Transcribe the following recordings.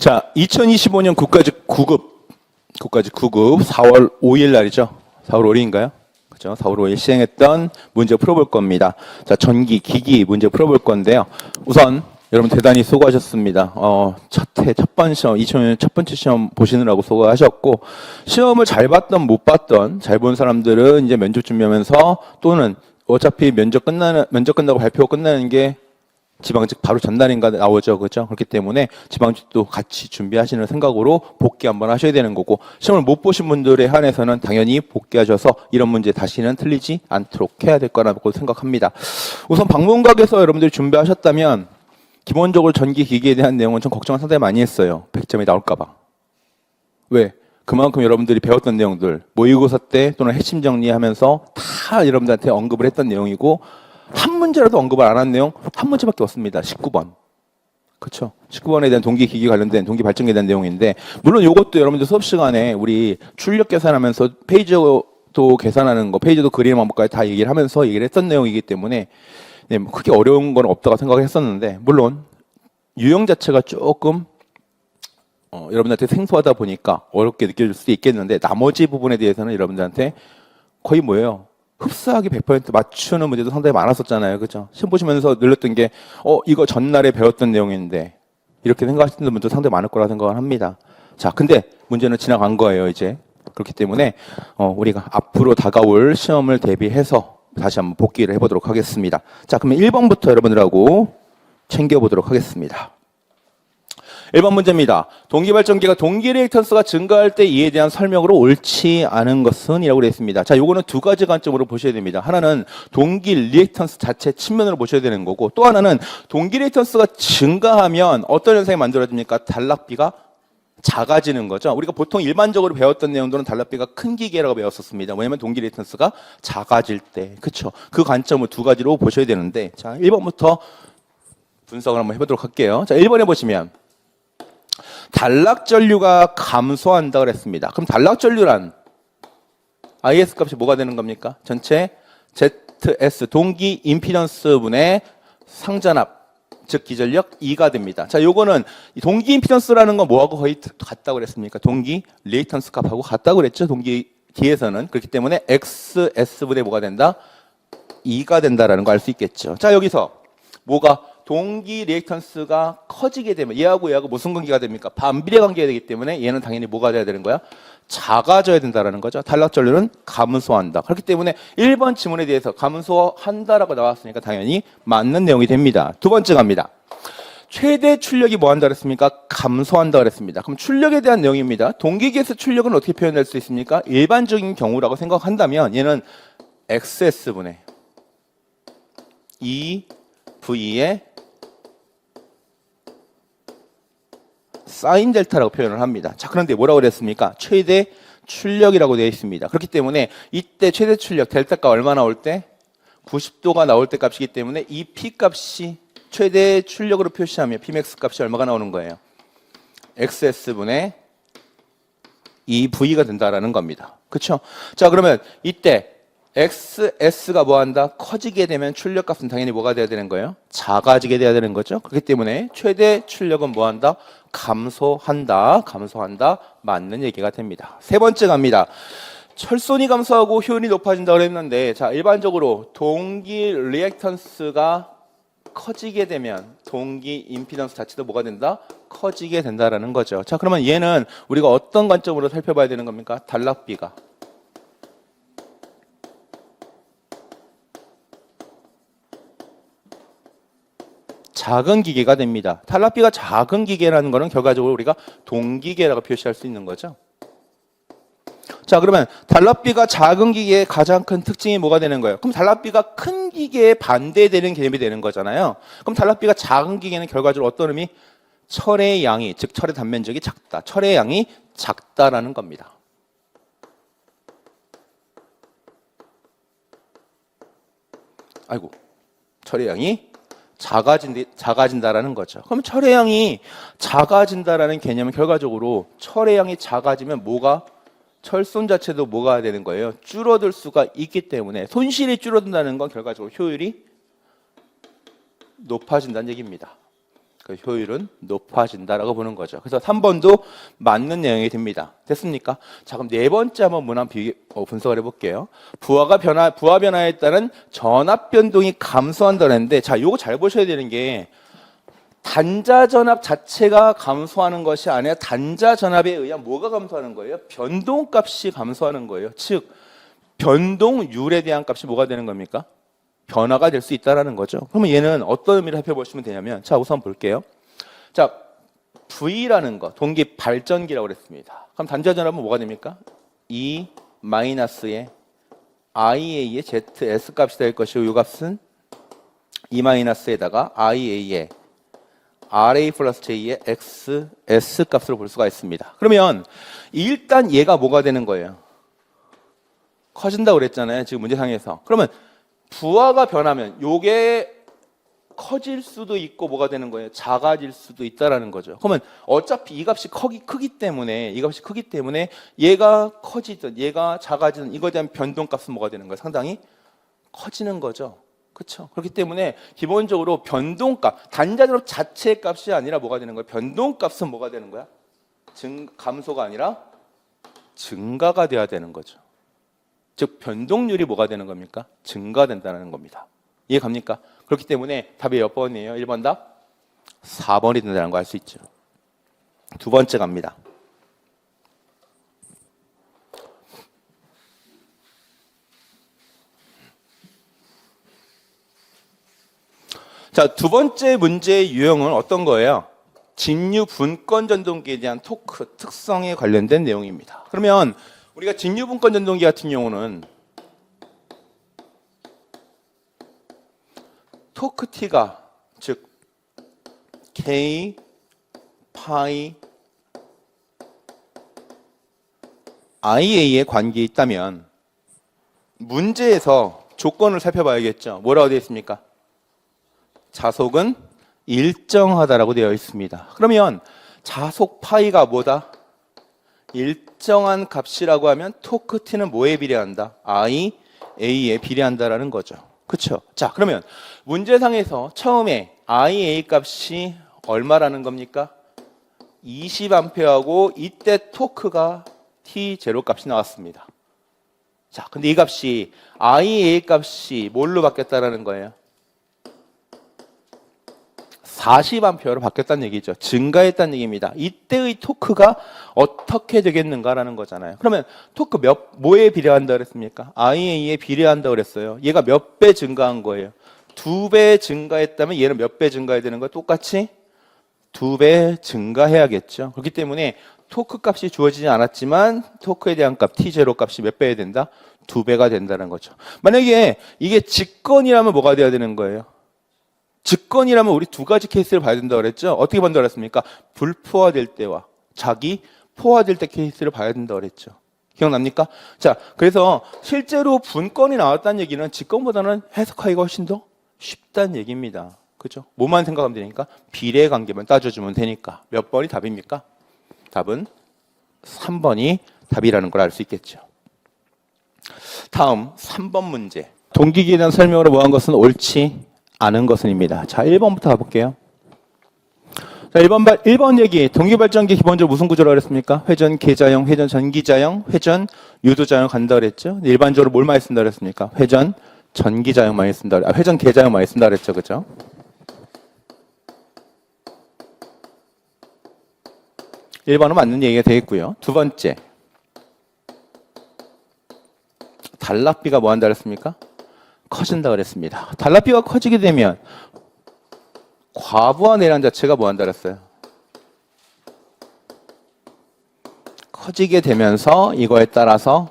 자, 2025년 국가직 9급 4월 5일 날이죠. 4월 5일인가요? 그죠? 4월 5일 시행했던 문제 풀어볼 겁니다. 자, 전기, 기기 문제 풀어볼 건데요. 우선 여러분 대단히 수고하셨습니다. 첫 번 시험, 2005년 첫 번째 시험 보시느라고 수고하셨고, 시험을 잘 봤던, 못 봤던, 잘 본 사람들은 이제 면접 준비하면서 또는 어차피 면접 끝나고 발표 끝나는 게 지방직 바로 전날인가 나오죠. 그렇죠? 그렇기 때문에 지방직도 같이 준비하시는 생각으로 복귀 한번 하셔야 되는 거고, 시험을 못 보신 분들에 한해서는 당연히 복귀하셔서 이런 문제 다시는 틀리지 않도록 해야 될 거라고 생각합니다. 우선 방문각에서 여러분들이 준비하셨다면 기본적으로 전기 기기에 대한 내용은 좀 걱정을 상당히 많이 했어요. 100점이 나올까 봐. 왜? 그만큼 여러분들이 배웠던 내용들, 모의고사 때 또는 핵심 정리하면서 다 여러분들한테 언급을 했던 내용이고, 한 문제라도 언급을 안 한 내용 한 문제밖에 없습니다. 19번. 그렇죠? 19번에 대한 동기 기기 관련된 동기 발전기에 대한 내용인데, 물론 이것도 여러분들 수업 시간에 우리 출력 계산하면서 페이지도 계산하는 거, 페이지도 그리는 방법까지 다 얘기를 하면서 얘기를 했던 내용이기 때문에 네, 크게 어려운 건 없다고 생각을 했었는데, 물론 유형 자체가 조금 여러분들한테 생소하다 보니까 어렵게 느껴질 수도 있겠는데, 나머지 부분에 대해서는 여러분들한테 거의 뭐예요? 흡사하게 100% 맞추는 문제도 상당히 많았었잖아요. 그죠? 시험 보시면서 늘렸던 게, 이거 전날에 배웠던 내용인데, 이렇게 생각하시는 분도 상당히 많을 거라 생각을 합니다. 자, 근데 문제는 지나간 거예요, 이제. 그렇기 때문에, 우리가 앞으로 다가올 시험을 대비해서 다시 한번 복기를 해보도록 하겠습니다. 자, 그러면 1번부터 여러분들하고 챙겨보도록 하겠습니다. 1번 문제입니다. 동기발전기가 동기 리액턴스가 증가할 때 이에 대한 설명으로 옳지 않은 것은? 이라고 되어 있습니다. 자, 요거는 두 가지 관점으로 보셔야 됩니다. 하나는 동기 리액턴스 자체 측면으로 보셔야 되는 거고, 또 하나는 동기 리액턴스가 증가하면 어떤 현상이 만들어집니까? 단락비가 작아지는 거죠. 우리가 보통 일반적으로 배웠던 내용들은 단락비가 큰 기계라고 배웠었습니다. 왜냐하면 동기 리액턴스가 작아질 때. 그렇죠? 그 관점을 두 가지로 보셔야 되는데, 자, 1번부터 분석을 한번 해보도록 할게요. 자, 1번에 보시면 단락 전류가 감소한다 그랬습니다. 그럼 단락 전류란 IS 값이 뭐가 되는 겁니까? 전체 ZS 동기 임피던스 분의 상전압, 즉 기전력 2가 됩니다. 자, 요거는 동기 임피던스라는 건 뭐하고 거의 같다고 그랬습니까? 동기 리액턴스 값하고 같다고 그랬죠. 동기 뒤에서는. 그렇기 때문에 XS 분의 뭐가 된다? 2가 된다라는 거 알 수 있겠죠. 자, 여기서 뭐가 동기 리액턴스가 커지게 되면 얘하고 무슨 관계가 됩니까? 반비례 관계가 되기 때문에 얘는 당연히 뭐가 돼야 되는 거야? 작아져야 된다라는 거죠. 단락 전류는 감소한다. 그렇기 때문에 1번 지문에 대해서 감소한다라고 나왔으니까 당연히 맞는 내용이 됩니다. 두 번째 갑니다. 최대 출력이 뭐 한다 그랬습니까? 감소한다 그랬습니다. 그럼 출력에 대한 내용입니다. 동기계에서 출력은 어떻게 표현할 수 있습니까? 일반적인 경우라고 생각한다면 얘는 XS분의 2V의 사인 델타라고 표현을 합니다. 자, 그런데 뭐라고 그랬습니까? 최대 출력이라고 되어 있습니다. 그렇기 때문에 이때 최대 출력 델타가 얼마 나올 때? 90도가 나올 때 값이기 때문에 이 P 값이 최대 출력으로 표시하면 Pmax 값이 얼마가 나오는 거예요? XS분의 2V가 된다라는 겁니다. 그렇죠? 자, 그러면 이때 XS가 뭐한다? 커지게 되면 출력값은 당연히 뭐가 돼야 되는 거예요? 작아지게 돼야 되는 거죠. 그렇기 때문에 최대 출력은 뭐한다? 감소한다. 맞는 얘기가 됩니다. 세 번째 갑니다. 철손이 감소하고 효율이 높아진다고 했는데, 자, 일반적으로 동기 리액턴스가 커지게 되면 동기 임피던스 자체도 뭐가 된다? 커지게 된다라는 거죠. 자, 그러면 얘는 우리가 어떤 관점으로 살펴봐야 되는 겁니까? 단락비가 작은 기계가 됩니다. 단락비가 작은 기계라는 것은 결과적으로 우리가 동기계라고 표시할 수 있는 거죠. 자, 그러면 단락비가 작은 기계의 가장 큰 특징이 뭐가 되는 거예요? 그럼 단락비가 큰 기계에 반대되는 개념이 되는 거잖아요. 그럼 단락비가 작은 기계는 결과적으로 어떤 의미? 철의 양이, 즉 철의 단면적이 작다. 철의 양이 작다라는 겁니다. 아이고, 철의 양이 작아진다라는 거죠. 그럼 철의 양이 작아진다라는 개념은 결과적으로 철의 양이 작아지면 뭐가? 철손 자체도 뭐가 되는 거예요? 줄어들 수가 있기 때문에 손실이 줄어든다는 건 결과적으로 효율이 높아진다는 얘기입니다. 그 효율은 높아진다라고 보는 거죠. 그래서 3번도 맞는 내용이 됩니다. 됐습니까? 자, 그럼 네 번째 한번 문항 분석을 해볼게요. 부하 변화에 따른 전압 변동이 감소한다는데, 자, 요거 잘 보셔야 되는 게 단자 전압 자체가 감소하는 것이 아니라 단자 전압에 의한 뭐가 감소하는 거예요? 변동값이 감소하는 거예요. 즉 변동률에 대한 값이 뭐가 되는 겁니까? 변화가 될 수 있다는 거죠. 그러면 얘는 어떤 의미를 살펴보시면 되냐면, 자, 우선 볼게요. 자, V라는 거, 동기 발전기라고 그랬습니다. 그럼 단자 전압은 뭐가 됩니까? E 마이너스의 IA의 ZS 값이 될 것이고, 이 값은 E 마이너스에다가 IA의 RA 플러스 J의 XS 값으로 볼 수가 있습니다. 그러면 일단 얘가 뭐가 되는 거예요? 커진다고 그랬잖아요. 지금 문제상에서. 그러면 부하가 변하면 요게 커질 수도 있고 뭐가 되는 거예요? 작아질 수도 있다라는 거죠. 그러면 어차피 이 값이 크기 때문에 얘가 커지든 얘가 작아지든 이거에 대한 변동값은 뭐가 되는 거예요? 상당히 커지는 거죠. 그렇죠? 그렇기 때문에 기본적으로 변동값, 단자전압 자체의 값이 아니라 뭐가 되는 거예요? 변동값은 뭐가 되는 거야? 감소가 아니라 증가가 돼야 되는 거죠. 즉 변동률이 뭐가 되는 겁니까? 증가된다는 겁니다. 이해 갑니까? 그렇기 때문에 답이 몇 번이에요? 1번 답? 4번이 된다는 거 알 수 있죠. 두 번째 갑니다. 자, 두 번째 문제의 유형은 어떤 거예요? 직류 분권 전동기에 대한 토크 특성에 관련된 내용입니다. 그러면 우리가 직류 분권 전동기 같은 경우는 토크 T가 즉 K 파이 IA의 관계에 있다면 문제에서 조건을 살펴봐야겠죠. 뭐라고 되어 있습니까? 자속은 일정하다라고 되어 있습니다. 그러면 자속 파이가 뭐다? 일정한 값이라고 하면 토크 T는 뭐에 비례한다? IA에 비례한다라는 거죠. 그렇죠? 자, 그러면 문제상에서 처음에 IA 값이 얼마라는 겁니까? 20A하고 이때 토크가 T0 값이 나왔습니다. 자, 근데 이 값이 IA 값이 뭘로 바뀌었다라는 거예요? 40A로 바뀌었다는 얘기죠. 증가했다는 얘기입니다. 이때의 토크가 어떻게 되겠는가라는 거잖아요. 그러면 토크 뭐에 비례한다 그랬습니까? IA에 비례한다 그랬어요. 얘가 몇 배 증가한 거예요? 2배 증가했다면 얘는 몇 배 증가해야 되는 거예요? 똑같이 2배 증가해야겠죠. 그렇기 때문에 토크 값이 주어지지 않았지만 토크에 대한 값 T0 값이 몇 배 해야 된다? 2배가 된다는 거죠. 만약에 이게 직권이라면 뭐가 돼야 되는 거예요? 직권이라면 우리 두 가지 케이스를 봐야 된다고 그랬죠? 어떻게 본다고 그랬습니까? 불포화될 때와 자기 포화될 때 케이스를 봐야 된다고 그랬죠. 기억납니까? 자, 그래서 실제로 분권이 나왔다는 얘기는 직권보다는 해석하기가 훨씬 더 쉽다는 얘기입니다. 그죠? 뭐만 생각하면 되니까? 비례 관계만 따져주면 되니까. 몇 번이 답입니까? 답은 3번이 답이라는 걸 알 수 있겠죠. 다음 3번 문제. 동기기에 대한 설명으로 뭐한 것은 옳지 않은 것은입니다. 자, 1번부터 가볼게요. 자, 1번 얘기. 동기발전기 기본적으로 무슨 구조라고 그랬습니까? 회전 계자형, 회전 전기자형, 회전 유도자형 간다 그랬죠? 일반적으로 뭘 많이 쓴다 그랬습니까? 회전 전기자형 많이 쓴다, 회전 계자형 많이 쓴다 그랬죠? 그죠? (1번은) 맞는 얘기가 되겠고요. 두 번째. 단락비가 뭐 한다 그랬습니까? 커진다 그랬습니다. 단락비가 커지게 되면 과부하 내량 자체가 뭐 한다 그랬어요? 커지게 되면서 이거에 따라서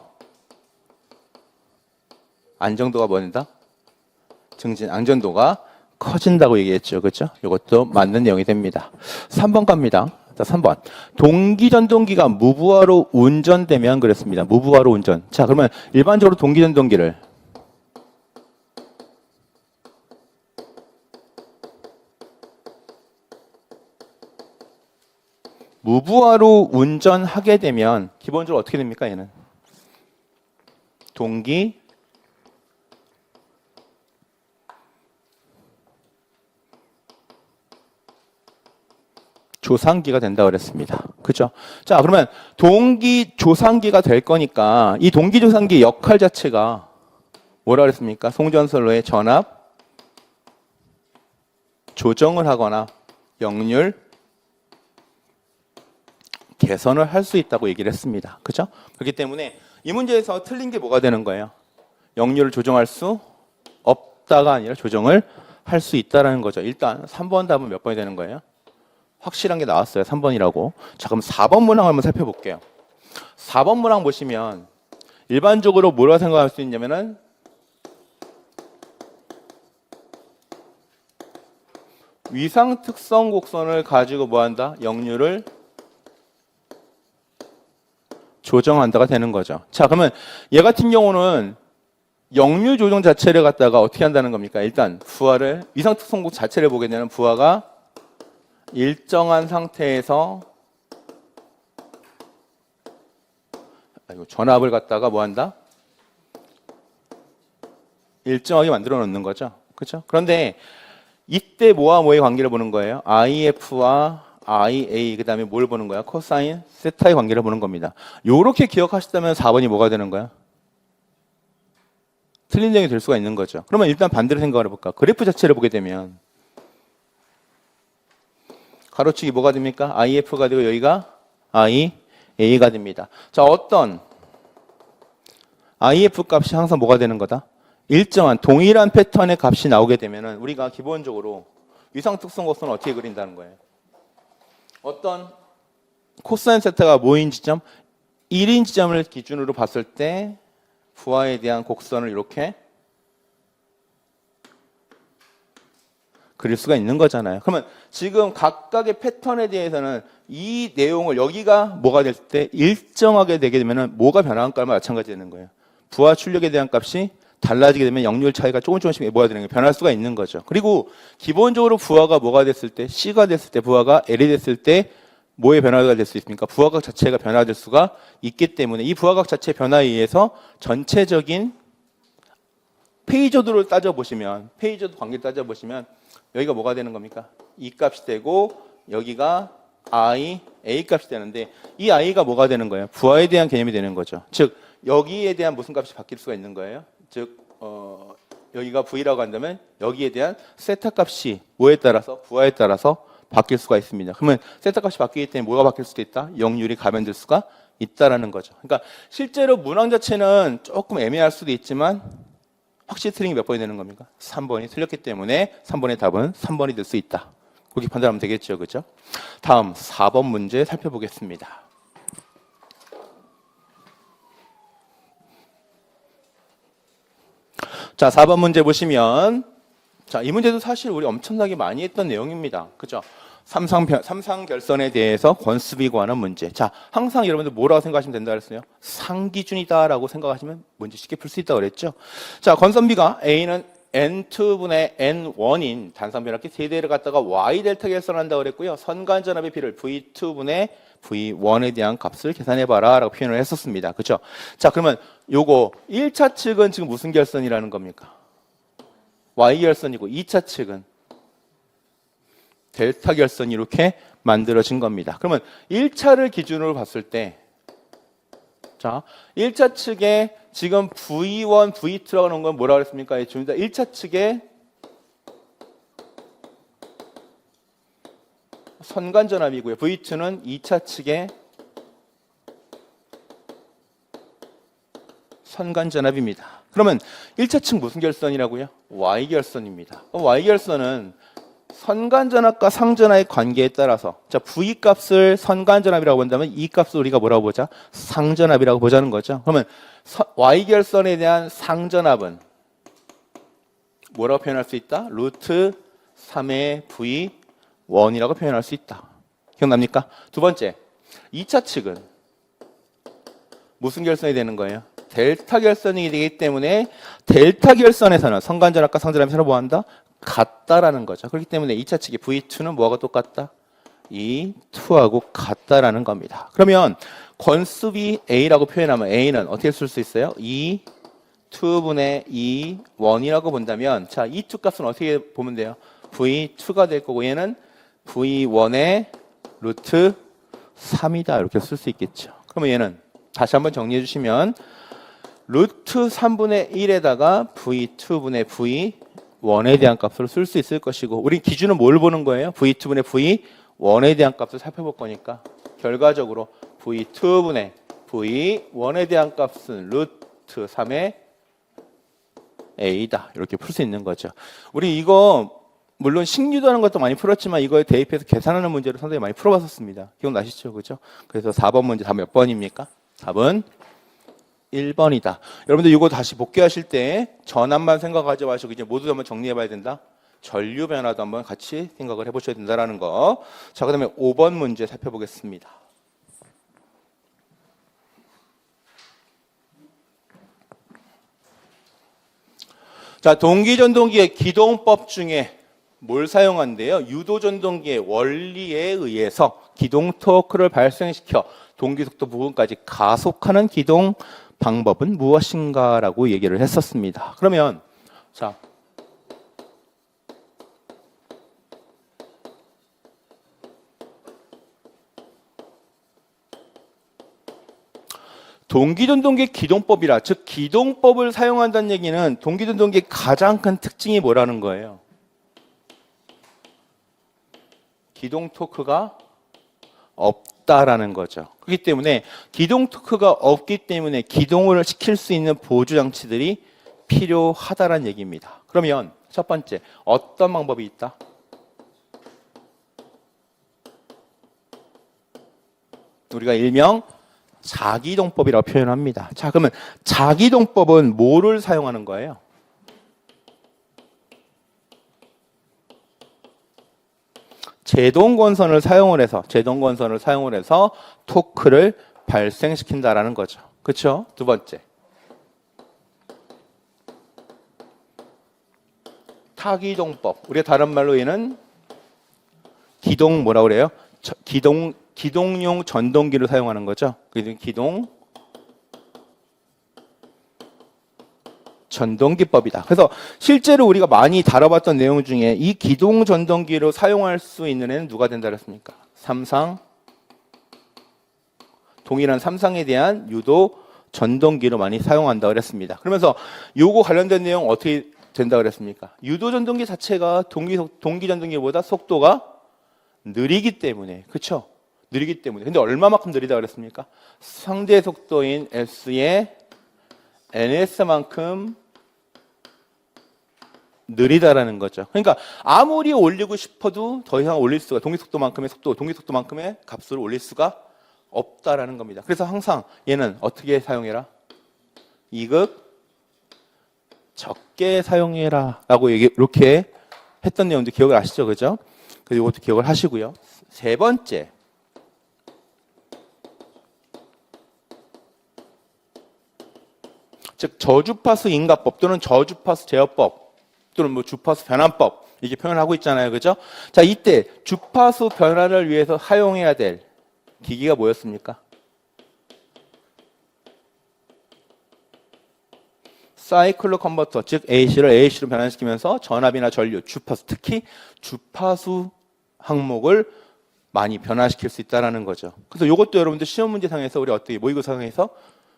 안정도가 뭐 된다? 증진, 안정도가 커진다고 얘기했죠. 그렇죠? 이것도 맞는 내용이 됩니다. 3번 갑니다. 자, 3번. 동기전동기가 무부하로 운전되면 그랬습니다. 무부하로 운전. 자, 그러면 일반적으로 동기전동기를 무부하로 운전하게 되면 기본적으로 어떻게 됩니까? 얘는 동기 조상기가 된다 그랬습니다. 그죠? 자, 그러면 동기 조상기가 될 거니까 이 동기 조상기 역할 자체가 뭐라 그랬습니까? 송전선로의 전압 조정을 하거나 역률 개선을 할 수 있다고 얘기를 했습니다. 그죠? 그렇기 때문에 이 문제에서 틀린 게 뭐가 되는 거예요? 역률을 조정할 수 없다가 아니라 조정을 할 수 있다라는 거죠. 일단 3번 답은 몇 번이 되는 거예요? 확실한 게 나왔어요. 3번이라고. 자, 그럼 4번 문항 한번 살펴볼게요. 4번 문항 보시면 일반적으로 뭐라고 생각할 수 있냐면은 위상 특성 곡선을 가지고 뭐 한다? 역률을 조정한다가 되는 거죠. 자, 그러면 얘 같은 경우는 역률 조정 자체를 갖다가 어떻게 한다는 겁니까? 일단 부하를 위상 특성 곡 자체를 보게 되면 부하가 일정한 상태에서 전압을 갖다가 뭐 한다? 일정하게 만들어 놓는 거죠. 그렇죠? 그런데 이때 뭐와 뭐의 관계를 보는 거예요? IF와 IA 그다음에 뭘 보는 거야? 코사인 세타의 관계를 보는 겁니다. 요렇게 기억하셨다면 4번이 뭐가 되는 거야? 틀린 점이 될 수가 있는 거죠. 그러면 일단 반대로 생각을 해볼까? 그래프 자체를 보게 되면 가로축이 뭐가 됩니까? IF가 되고 여기가 IA가 됩니다. 자, 어떤 IF 값이 항상 뭐가 되는 거다? 일정한 동일한 패턴의 값이 나오게 되면은 우리가 기본적으로 위상 특성 곡선을 어떻게 그린다는 거예요? 어떤 코사인 세타가 뭐인 지점? 1인 지점을 기준으로 봤을 때 부하에 대한 곡선을 이렇게 그릴 수가 있는 거잖아요. 그러면 지금 각각의 패턴에 대해서는 이 내용을 여기가 뭐가 될 때 일정하게 되게 되면은 뭐가 변화한 값과 마찬가지 되는 거예요. 부하 출력에 대한 값이 달라지게 되면 역률 차이가 조금씩 뭐가 되는 거예요. 변할 수가 있는 거죠. 그리고 기본적으로 부하가 뭐가 됐을 때 C가 됐을 때 부하가 L이 됐을 때 뭐의 변화가 될 수 있습니까? 부하각 자체가 변화될 수가 있기 때문에 이 부하각 자체 변화에 의해서 전체적인 페이저도를 따져보시면 페이저도 관계를 따져보시면 여기가 뭐가 되는 겁니까? E 값이 되고 여기가 I, A 값이 되는데 이 I가 뭐가 되는 거예요? 부하에 대한 개념이 되는 거죠. 즉 여기에 대한 무슨 값이 바뀔 수가 있는 거예요? 즉 여기가 V라고 한다면 여기에 대한 세타 값이 뭐에 따라서 부하에 따라서 바뀔 수가 있습니다. 그러면 세타 값이 바뀌기 때문에 뭐가 바뀔 수도 있다? 역률이 감염될 수가 있다라는 거죠. 그러니까 실제로 문항 자체는 조금 애매할 수도 있지만 확실히 틀린 게 몇 번이 되는 겁니까? 3번이 틀렸기 때문에 3번의 답은 3번이 될 수 있다. 그렇게 판단하면 되겠죠. 그죠? 다음 4번 문제 살펴보겠습니다. 자, 4번 문제 보시면 자, 이 문제도 사실 우리 엄청나게 많이 했던 내용입니다. 그죠? 삼상결선에 대해서 권수비 관한 문제. 자, 항상 여러분들 뭐라고 생각하시면 된다 그랬어요? 상기준이다라고 생각하시면 문제 쉽게 풀 수 있다고 그랬죠? 자, 권선비가 A는 N2분의 N1인 단상변압기 3대를 갖다가 Y 델타 결선한다고 그랬고요. 선간전압의 비를 V2분의 V1에 대한 값을 계산해봐라 라고 표현을 했었습니다. 그죠? 자, 그러면 요거 1차 측은 지금 무슨 결선이라는 겁니까? Y 결선이고 2차 측은 델타 결선이 이렇게 만들어진 겁니다. 그러면 1차를 기준으로 봤을 때 자, 1차 측에 지금 V1, V2라고 하는 건 뭐라고 그랬습니까? 1차 측에 선간전압이고요. V2는 2차 측에 선간전압입니다. 그러면 1차 측 무슨 결선이라고요? Y결선입니다. Y결선은 선간전압과 상전압의 관계에 따라서 자 V 값을 선간전압이라고 본다면 이 값을 우리가 뭐라고 보자? 상전압이라고 보자는 거죠. 그러면 Y결선에 대한 상전압은 뭐라고 표현할 수 있다? 루트 3의 V1이라고 표현할 수 있다. 기억납니까? 두 번째, 2차 측은 무슨 결선이 되는 거예요? 델타 결선이 되기 때문에 델타 결선에서는 선간전압과 상전압이 서로 뭐한다? 같다라는 거죠. 그렇기 때문에 2차 측의 V2는 뭐하고 똑같다? 이 2하고 같다라는 겁니다. 그러면 권수비 A라고 표현하면 A는 어떻게 쓸 수 있어요? 이 2분의 이 1이라고 본다면 자, 이 2 값은 어떻게 보면 돼요? V2가 될 거고 얘는 V1의 루트 3이다. 이렇게 쓸 수 있겠죠. 그러면 얘는 다시 한번 정리해 주시면 루트 3분의 1에다가 V2분의 V1에 대한 값으로 쓸 수 있을 것이고 우리 기준은 뭘 보는 거예요? V2분의 V1에 대한 값을 살펴볼 거니까 결과적으로 V2분의 V1에 대한 값은 루트 3의 A다. 이렇게 풀 수 있는 거죠. 우리 이거 물론 식유도하는 것도 많이 풀었지만 이거에 대입해서 계산하는 문제를 상당히 많이 풀어봤었습니다. 기억나시죠? 그죠? 그래서 4번 문제 답 몇 번입니까? 답은 1번이다. 여러분들 이거 다시 복귀하실 때 전압만 생각하지 마시고 이제 모두 한번 정리해 봐야 된다. 전류 변화도 한번 같이 생각을 해보셔야 된다라는 거. 자, 그 다음에 5번 문제 살펴보겠습니다. 자, 동기전동기의 기동법 중에 뭘 사용한대요? 유도전동기의 원리에 의해서 기동 토크를 발생시켜 동기속도 부분까지 가속하는 기동 방법은 무엇인가라고 얘기를 했었습니다. 그러면 자, 동기전동기 기동법이라 즉 기동법을 사용한다는 얘기는 동기전동기의 가장 큰 특징이 뭐라는 거예요? 기동 토크가 없다라는 거죠. 그렇기 때문에 기동 토크가 없기 때문에 기동을 시킬 수 있는 보조 장치들이 필요하다라는 얘기입니다. 그러면 첫 번째 어떤 방법이 있다? 우리가 일명 자기동법이라고 표현합니다. 자, 그러면 자기동법은 뭐를 사용하는 거예요? 제동건선을 사용을 해서 토크를 발생시킨다라는 거죠. 그렇죠? 두 번째. 타기동법. 우리가 다른 말로 얘는 기동 뭐라고 그래요? 기동용 전동기를 사용하는 거죠. 그래서 기동 전동기법이다. 그래서 실제로 우리가 많이 다뤄봤던 내용 중에 이 기동 전동기로 사용할 수 있는 애는 누가 된다 그랬습니까? 삼상, 동일한 삼상에 대한 유도 전동기로 많이 사용한다 그랬습니다. 그러면서 요거 관련된 내용 어떻게 된다 그랬습니까? 유도 전동기 자체가 동기 전동기보다 속도가 느리기 때문에, 그렇죠? 느리기 때문에. 근데 얼마만큼 느리다 그랬습니까? 상대 속도인 S의 NS만큼 느리다라는 거죠. 그러니까 아무리 올리고 싶어도 더 이상 올릴 수가 동기속도만큼의 값을 올릴 수가 없다라는 겁니다. 그래서 항상 얘는 어떻게 사용해라? 이극 적게 사용해라 라고 이렇게 했던 내용도 기억을 아시죠? 그죠? 그래서 이것도 기억을 하시고요. 세 번째. 즉 저주파수 인가법 또는 저주파수 제어법 또는 뭐 주파수 변환법 이게 표현하고 있잖아요. 그죠? 자, 이때 주파수 변화를 위해서 사용해야 될 기기가 뭐였습니까? 사이클로 컨버터, 즉 AC를 AC로 변환시키면서 전압이나 전류, 주파수, 특히 주파수 항목을 많이 변화시킬 수 있다는 거죠. 그래서 이것도 여러분들 시험 문제상에서 우리 어떻게 모의고사상에서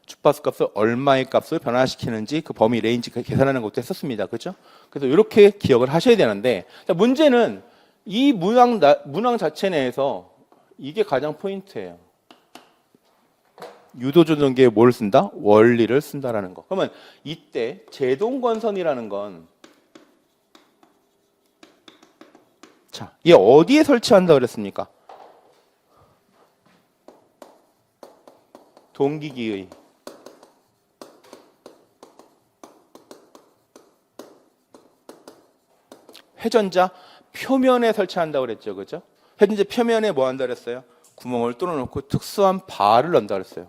주파수 값을 얼마의 값을 변화시키는지 그 범위 레인지 계산하는 것도 했었습니다. 그렇죠? 그래서 이렇게 기억을 하셔야 되는데 자, 문제는 이 문항 자체 내에서 이게 가장 포인트예요. 유도조정기에 뭘 쓴다? 원리를 쓴다라는 거. 그러면 이때 제동건선이라는 건 자, 이게 어디에 설치한다 그랬습니까? 동기기의 회전자 표면에 설치한다고 그랬죠. 그죠? 회전자 표면에 뭐 한다 그랬어요? 구멍을 뚫어놓고 특수한 발을 넣는다 그랬어요.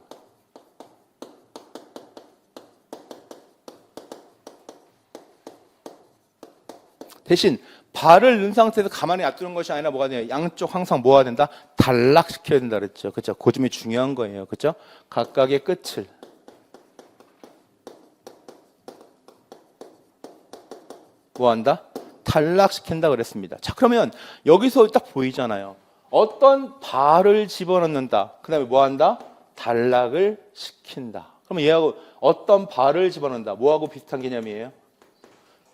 대신 발을 넣은 상태에서 가만히 놔두는 것이 아니라 뭐가 돼요? 양쪽 항상 뭐가 된다? 단락시켜야 된다 그랬죠. 그죠? 그 점이 중요한 거예요. 그죠? 각각의 끝을 뭐 한다? 탈락시킨다 그랬습니다. 자, 그러면 여기서 딱 보이잖아요. 어떤 발을 집어넣는다. 그 다음에 뭐 한다? 단락을 시킨다. 그러면 얘하고 어떤 발을 집어넣는다. 뭐하고 비슷한 개념이에요?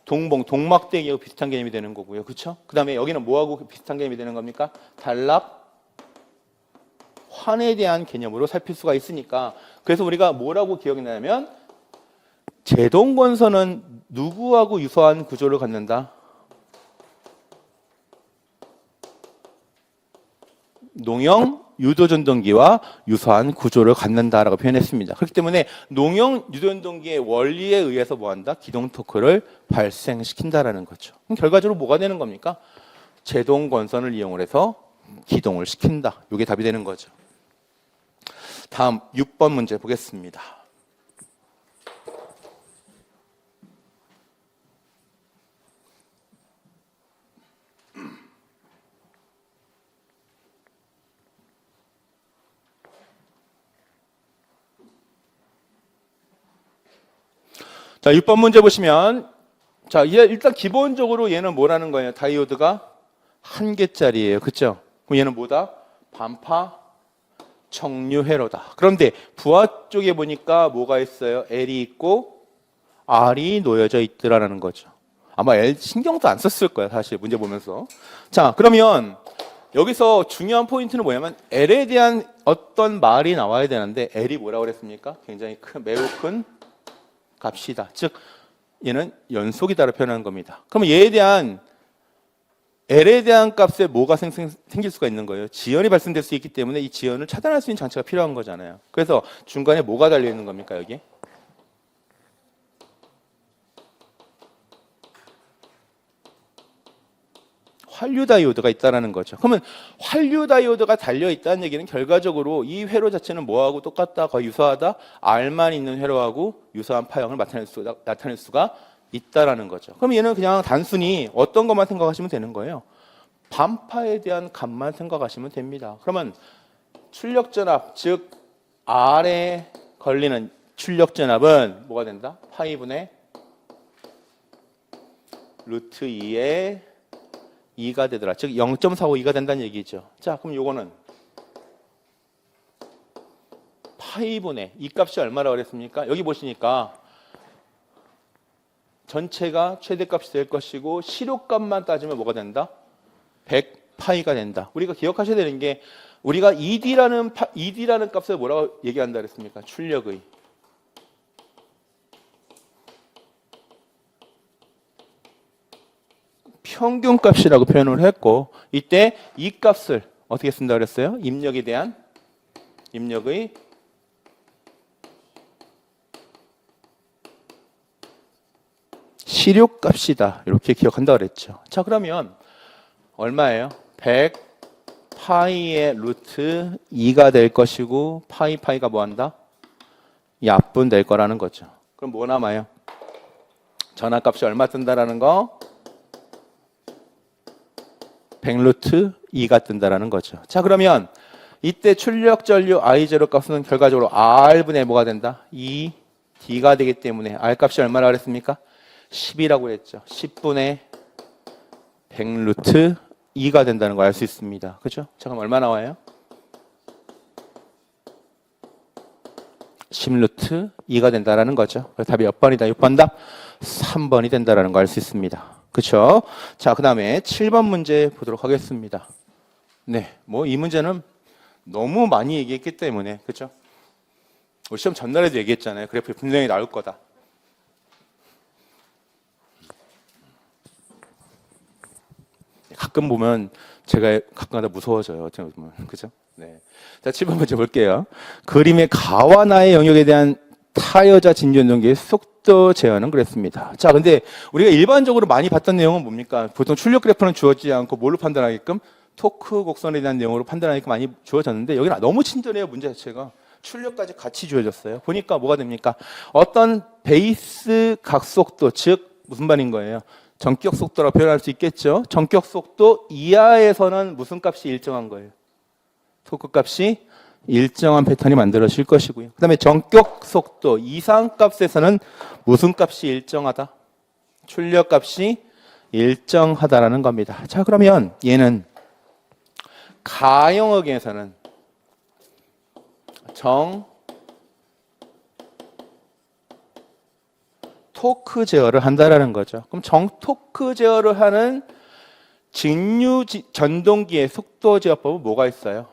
동막대기하고 비슷한 개념이 되는 거고요. 그렇죠? 그 다음에 여기는 뭐하고 비슷한 개념이 되는 겁니까? 단락, 환에 대한 개념으로 살필 수가 있으니까. 그래서 우리가 뭐라고 기억했냐면 제동건선은 누구하고 유사한 구조를 갖는다? 농형 유도전동기와 유사한 구조를 갖는다라고 표현했습니다. 그렇기 때문에 농형 유도전동기의 원리에 의해서 뭐한다? 기동 토크를 발생시킨다라는 거죠. 그럼 결과적으로 뭐가 되는 겁니까? 제동건선을 이용을 해서 기동을 시킨다. 이게 답이 되는 거죠. 다음 6번 문제 보겠습니다. 자, 6번 문제 보시면, 자, 일단 기본적으로 얘는 뭐라는 거예요? 다이오드가 1개짜리예요. 그쵸? 그럼 얘는 뭐다? 반파 청류 회로다. 그런데 부하 쪽에 보니까 뭐가 있어요? L이 있고 R이 놓여져 있더라는 거죠. 아마 L 신경도 안 썼을 거야, 사실 문제 보면서. 자, 그러면 여기서 중요한 포인트는 뭐냐면 L에 대한 어떤 말이 나와야 되는데 L이 뭐라고 그랬습니까? 굉장히 매우 큰 값이다. 즉 얘는 연속이다로 표현하는 겁니다. 그러면 얘에 대한 L에 대한 값에 뭐가 생길 수가 있는 거예요? 지연이 발생될 수 있기 때문에 이 지연을 차단할 수 있는 장치가 필요한 거잖아요. 그래서 중간에 뭐가 달려 있는 겁니까, 여기? 환류 다이오드가 있다는 거죠. 그러면 환류 다이오드가 달려 있다는 얘기는 결과적으로 이 회로 자체는 뭐하고 똑같다, 거의 유사하다, R만 있는 회로하고 유사한 파형을 나타낼 수가 있다라는 거죠. 그럼 얘는 그냥 단순히 어떤 것만 생각하시면 되는 거예요. 반파에 대한 값만 생각하시면 됩니다. 그러면 출력전압, 즉 R에 걸리는 출력전압은 뭐가 된다? 파이분의 루트 2의 2가 되더라. 즉 0.452가 된다는 얘기죠. 자, 그럼 요거는 파이분의 이 값이 얼마라고 그랬습니까? 여기 보시니까 전체가 최대값이 될 것이고 실효값만 따지면 뭐가 된다? 100파이가 된다. 우리가 기억하셔야 되는 게 우리가 ED라는 값을 뭐라고 얘기한다 그랬습니까? 출력의 평균값이라고 표현을 했고 이때 이 값을 어떻게 쓴다 그랬어요? 입력에 대한 입력의 실효값이다. 이렇게 기억한다 그랬죠. 자, 그러면 얼마예요? 100 파이의 루트 2가 될 것이고 파이가 뭐한다? 약분 될 거라는 거죠. 그럼 뭐 남아요? 전압값이 얼마 뜬다라는 거? 100 루트 2가 뜬다라는 거죠. 자, 그러면 이때 출력 전류 I0 값은 결과적으로 R분의 뭐가 된다? 2D가 되기 때문에 R 값이 얼마라고 그랬습니까? 10이라고 했죠. 10분의 100 루트 2가 된다는 걸 알 수 있습니다. 그렇죠? 자, 그럼 얼마 나와요? 10 루트 2가 된다는 거죠. 그래서 답이 몇 번이다? 6번 답 3번이 된다는 걸 알 수 있습니다. 그렇죠? 자, 그 다음에 7번 문제 보도록 하겠습니다. 네, 뭐 이 문제는 너무 많이 얘기했기 때문에 그렇죠? 우리 시험 전날에도 얘기했잖아요. 그래프 분명히 나올 거다. 가끔 보면 제가 가끔가다 무서워져요. 어떻게 보면 그죠? 네. 자, 7번 문제 볼게요. 그림의 가와 나의 영역에 대한 타여자 진전동기의 속도 제어는 그랬습니다. 자, 근데 우리가 일반적으로 많이 봤던 내용은 뭡니까? 보통 출력 그래프는 주어지지 않고 뭘로 판단하게끔 토크 곡선에 대한 내용으로 판단하게끔 많이 주어졌는데 여기는 너무 친절해요. 문제 자체가. 출력까지 같이 주어졌어요. 보니까 뭐가 됩니까? 어떤 베이스 각속도, 즉 무슨 말인 거예요? 전격 속도라고 표현할 수 있겠죠. 전격 속도 이하에서는 무슨 값이 일정한 거예요? 토크 값이 일정한 패턴이 만들어질 것이고요. 그 다음에 전격 속도 이상 값에서는 무슨 값이 일정하다? 출력 값이 일정하다라는 겁니다. 자, 그러면 얘는 가영역에서는 토크 제어를 한다라는 거죠. 그럼 정토크 제어를 하는 직류 전동기의 속도 제어법은 뭐가 있어요?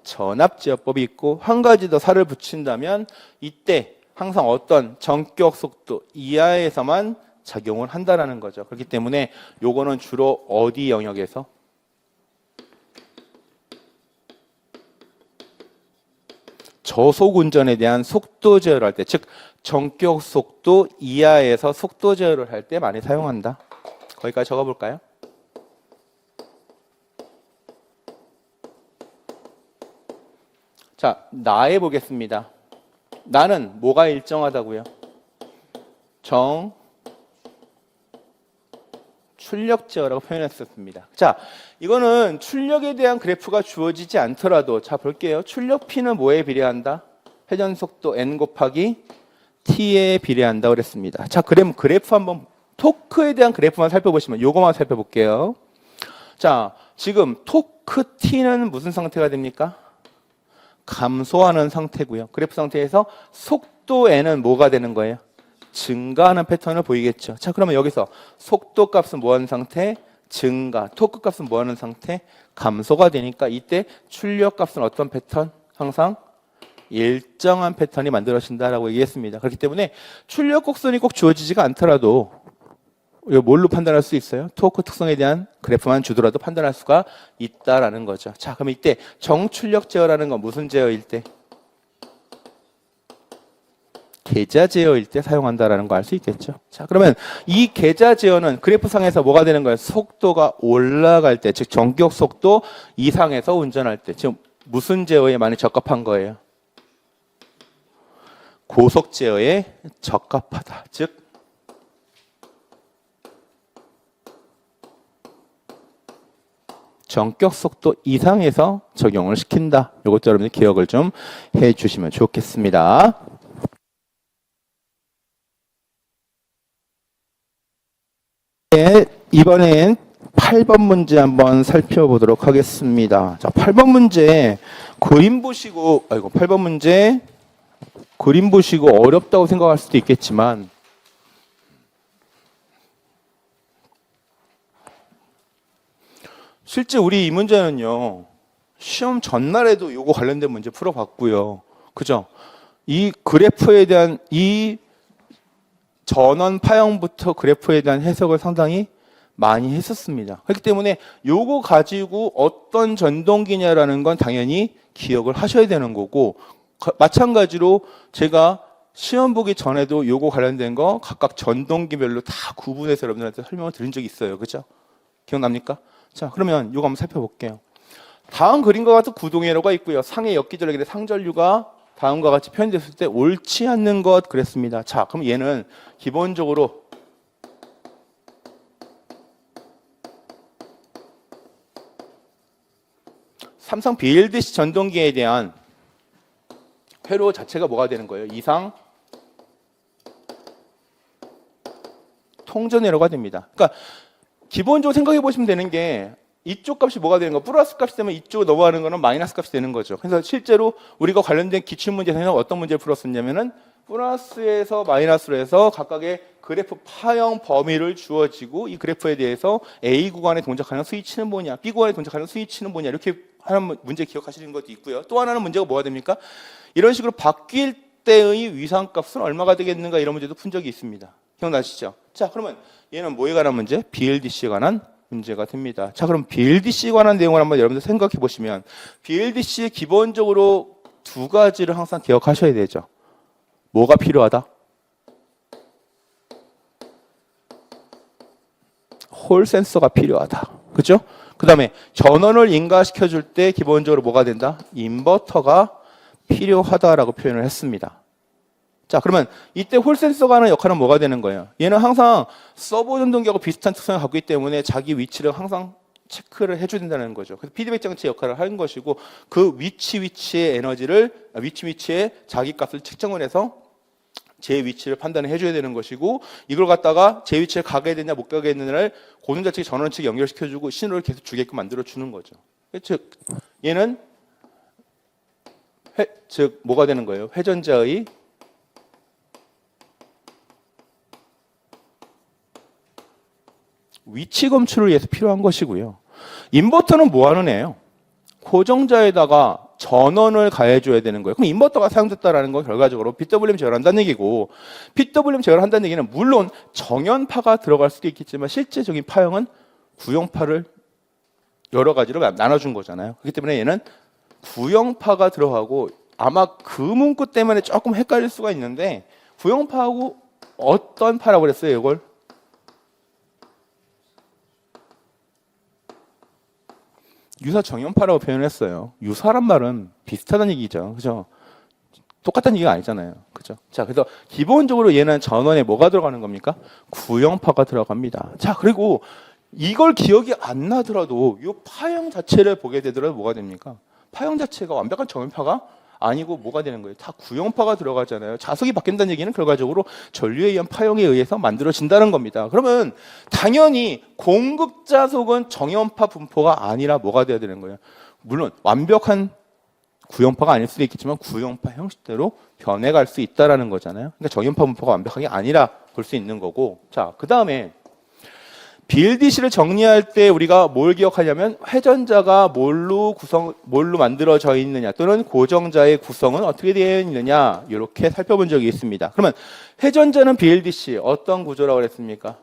전압 제어법이 있고, 한 가지 더 살을 붙인다면 이때 항상 어떤 전격 속도 이하에서만 작용을 한다라는 거죠. 그렇기 때문에 요거는 주로 어디 영역에서? 저속 운전에 대한 속도 제어를 할 때, 즉 전격 속도 이하에서 속도 제어를 할 때 많이 사용한다. 거기까지 적어볼까요? 자, 나해 보겠습니다. 나는 뭐가 일정하다고요? 출력 제어라고 표현했었습니다. 자, 이거는 출력에 대한 그래프가 주어지지 않더라도, 자 볼게요. 출력 P는 뭐에 비례한다? 회전 속도 N 곱하기 T에 비례한다 그랬습니다. 자, 그럼 그래프 한번, 토크에 대한 그래프만 살펴보시면 요거만 살펴볼게요. 자, 지금 토크 T는 무슨 상태가 됩니까? 감소하는 상태고요. 그래프 상태에서 속도 N은 뭐가 되는 거예요? 증가하는 패턴을 보이겠죠. 자, 그러면 여기서 속도 값은 뭐하는 상태? 증가. 토크 값은 뭐하는 상태? 감소가 되니까 이때 출력 값은 어떤 패턴? 항상 일정한 패턴이 만들어진다라고 얘기했습니다. 그렇기 때문에 출력 곡선이 꼭 주어지지가 않더라도 이거 뭘로 판단할 수 있어요? 토크 특성에 대한 그래프만 주더라도 판단할 수가 있다라는 거죠. 자, 그럼 이때 정출력 제어라는 건 무슨 제어일 때? 계좌 제어일 때 사용한다라는 거 알 수 있겠죠. 자, 그러면 이 계좌 제어는 그래프상에서 뭐가 되는 거예요? 속도가 올라갈 때, 즉 전격 속도 이상에서 운전할 때, 지금 무슨 제어에 많이 적합한 거예요? 고속 제어에 적합하다. 즉 전격 속도 이상에서 적용을 시킨다. 이것도 여러분들 기억을 좀 해주시면 좋겠습니다. 네, 이번엔 8번 문제 한번 살펴보도록 하겠습니다. 자, 8번 문제 그림 보시고, 8번 문제 그림 보시고 어렵다고 생각할 수도 있겠지만 실제 우리 이 문제는요, 시험 전날에도 요거 관련된 문제 풀어봤고요. 그죠? 이 그래프에 대한 이 전원 파형부터 그래프에 대한 해석을 상당히 많이 했었습니다. 그렇기 때문에 요거 가지고 어떤 전동기냐라는 건 당연히 기억을 하셔야 되는 거고, 마찬가지로 제가 시험 보기 전에도 요거 관련된 거 각각 전동기별로 다 구분해서 여러분들한테 설명을 드린 적이 있어요. 그죠? 기억납니까? 자, 그러면 요거 한번 살펴볼게요. 다음 그림과 같은 구동회로가 있고요. 상의 역기전력인데 상전류가 다음과 같이 표현됐을 때 옳지 않는 것 그랬습니다. 자, 그럼 얘는 기본적으로 삼성 BLDC 전동기에 대한 회로 자체가 뭐가 되는 거예요? 이상 통전회로가 됩니다. 그러니까 기본적으로 생각해 보시면 되는 게 이쪽 값이 뭐가 되는 거? 플러스 값이 되면 이쪽으로 넘어가는 거는 마이너스 값이 되는 거죠. 그래서 실제로 우리가 관련된 기출문제에서는 어떤 문제를 풀었었냐면은 플러스에서 마이너스로 해서 각각의 그래프 파형 범위를 주어지고 이 그래프에 대해서 A 구간에 동작하는 스위치는 뭐냐, B 구간에 동작하는 스위치는 뭐냐, 이렇게 하는 문제 기억하시는 것도 있고요. 또 하나는 문제가 뭐가 됩니까? 이런 식으로 바뀔 때의 위상값은 얼마가 되겠는가, 이런 문제도 푼 적이 있습니다. 기억나시죠? 자, 그러면 얘는 뭐에 관한 문제? BLDC에 관한 문제가 됩니다. 자, 그럼 BLDC에 관한 내용을 한번 여러분들 생각해 보시면 BLDC에 기본적으로 두 가지를 항상 기억하셔야 되죠. 뭐가 필요하다? 홀 센서가 필요하다. 그죠? 그 다음에 전원을 인가시켜 줄 때 기본적으로 뭐가 된다? 인버터가 필요하다라고 표현을 했습니다. 자, 그러면 이때 홀 센서가 하는 역할은 뭐가 되는 거예요? 얘는 항상 서버 전동기하고 비슷한 특성을 갖고 있기 때문에 자기 위치를 항상 체크를 해줘야 된다는 거죠. 그래서 피드백 장치 역할을 하는 것이고, 그 위치의 에너지를, 위치에 자기 값을 측정을 해서 제 위치를 판단을 해줘야 되는 것이고, 이걸 갖다가 제 위치에 가게 되냐 못 가게 되냐를 고정자 측이 전원 측에 연결시켜주고 신호를 계속 주게끔 만들어주는 거죠. 즉 얘는 즉 뭐가 되는 거예요? 회전자의 위치 검출을 위해서 필요한 것이고요. 인버터는 뭐 하는 애예요? 고정자에다가 전원을 가해줘야 되는 거예요. 그럼 인버터가 사용됐다는 건 결과적으로 PWM 제어를 한다는 얘기고, PWM 제어를 한다는 얘기는 물론 정연파가 들어갈 수도 있겠지만 실제적인 파형은 구형파를 여러 가지로 나눠준 거잖아요. 그렇기 때문에 얘는 구형파가 들어가고, 아마 그 문구 때문에 조금 헷갈릴 수가 있는데, 구형파하고 어떤 파라고 그랬어요, 이걸? 유사 정연파라고 표현했어요. 유사란 말은 비슷하다는 얘기죠. 그죠? 똑같다는 얘기가 아니잖아요. 그죠? 자, 그래서 기본적으로 얘는 전원에 뭐가 들어가는 겁니까? 구형파가 들어갑니다. 자, 그리고 이걸 기억이 안 나더라도 이 파형 자체를 보게 되더라도 뭐가 됩니까? 파형 자체가 완벽한 정연파가 아니고 뭐가 되는 거예요? 다 구형파가 들어가잖아요. 자석이 바뀐다는 얘기는 결과적으로 전류에 의한 파형에 의해서 만들어진다는 겁니다. 그러면 당연히 공급자석은 정연파 분포가 아니라 뭐가 돼야 되는 거예요? 물론 완벽한 구형파가 아닐 수도 있겠지만 구형파 형식대로 변해갈 수 있다라는 거잖아요. 그러니까 정연파 분포가 완벽하게 아니라 볼 수 있는 거고. 자, 그 다음에 BLDC를 정리할 때 우리가 뭘 기억하냐면 회전자가 뭘로 만들어져 있느냐 또는 고정자의 구성은 어떻게 되어 있느냐 이렇게 살펴본 적이 있습니다. 그러면 회전자는 BLDC 어떤 구조라고 그랬습니까?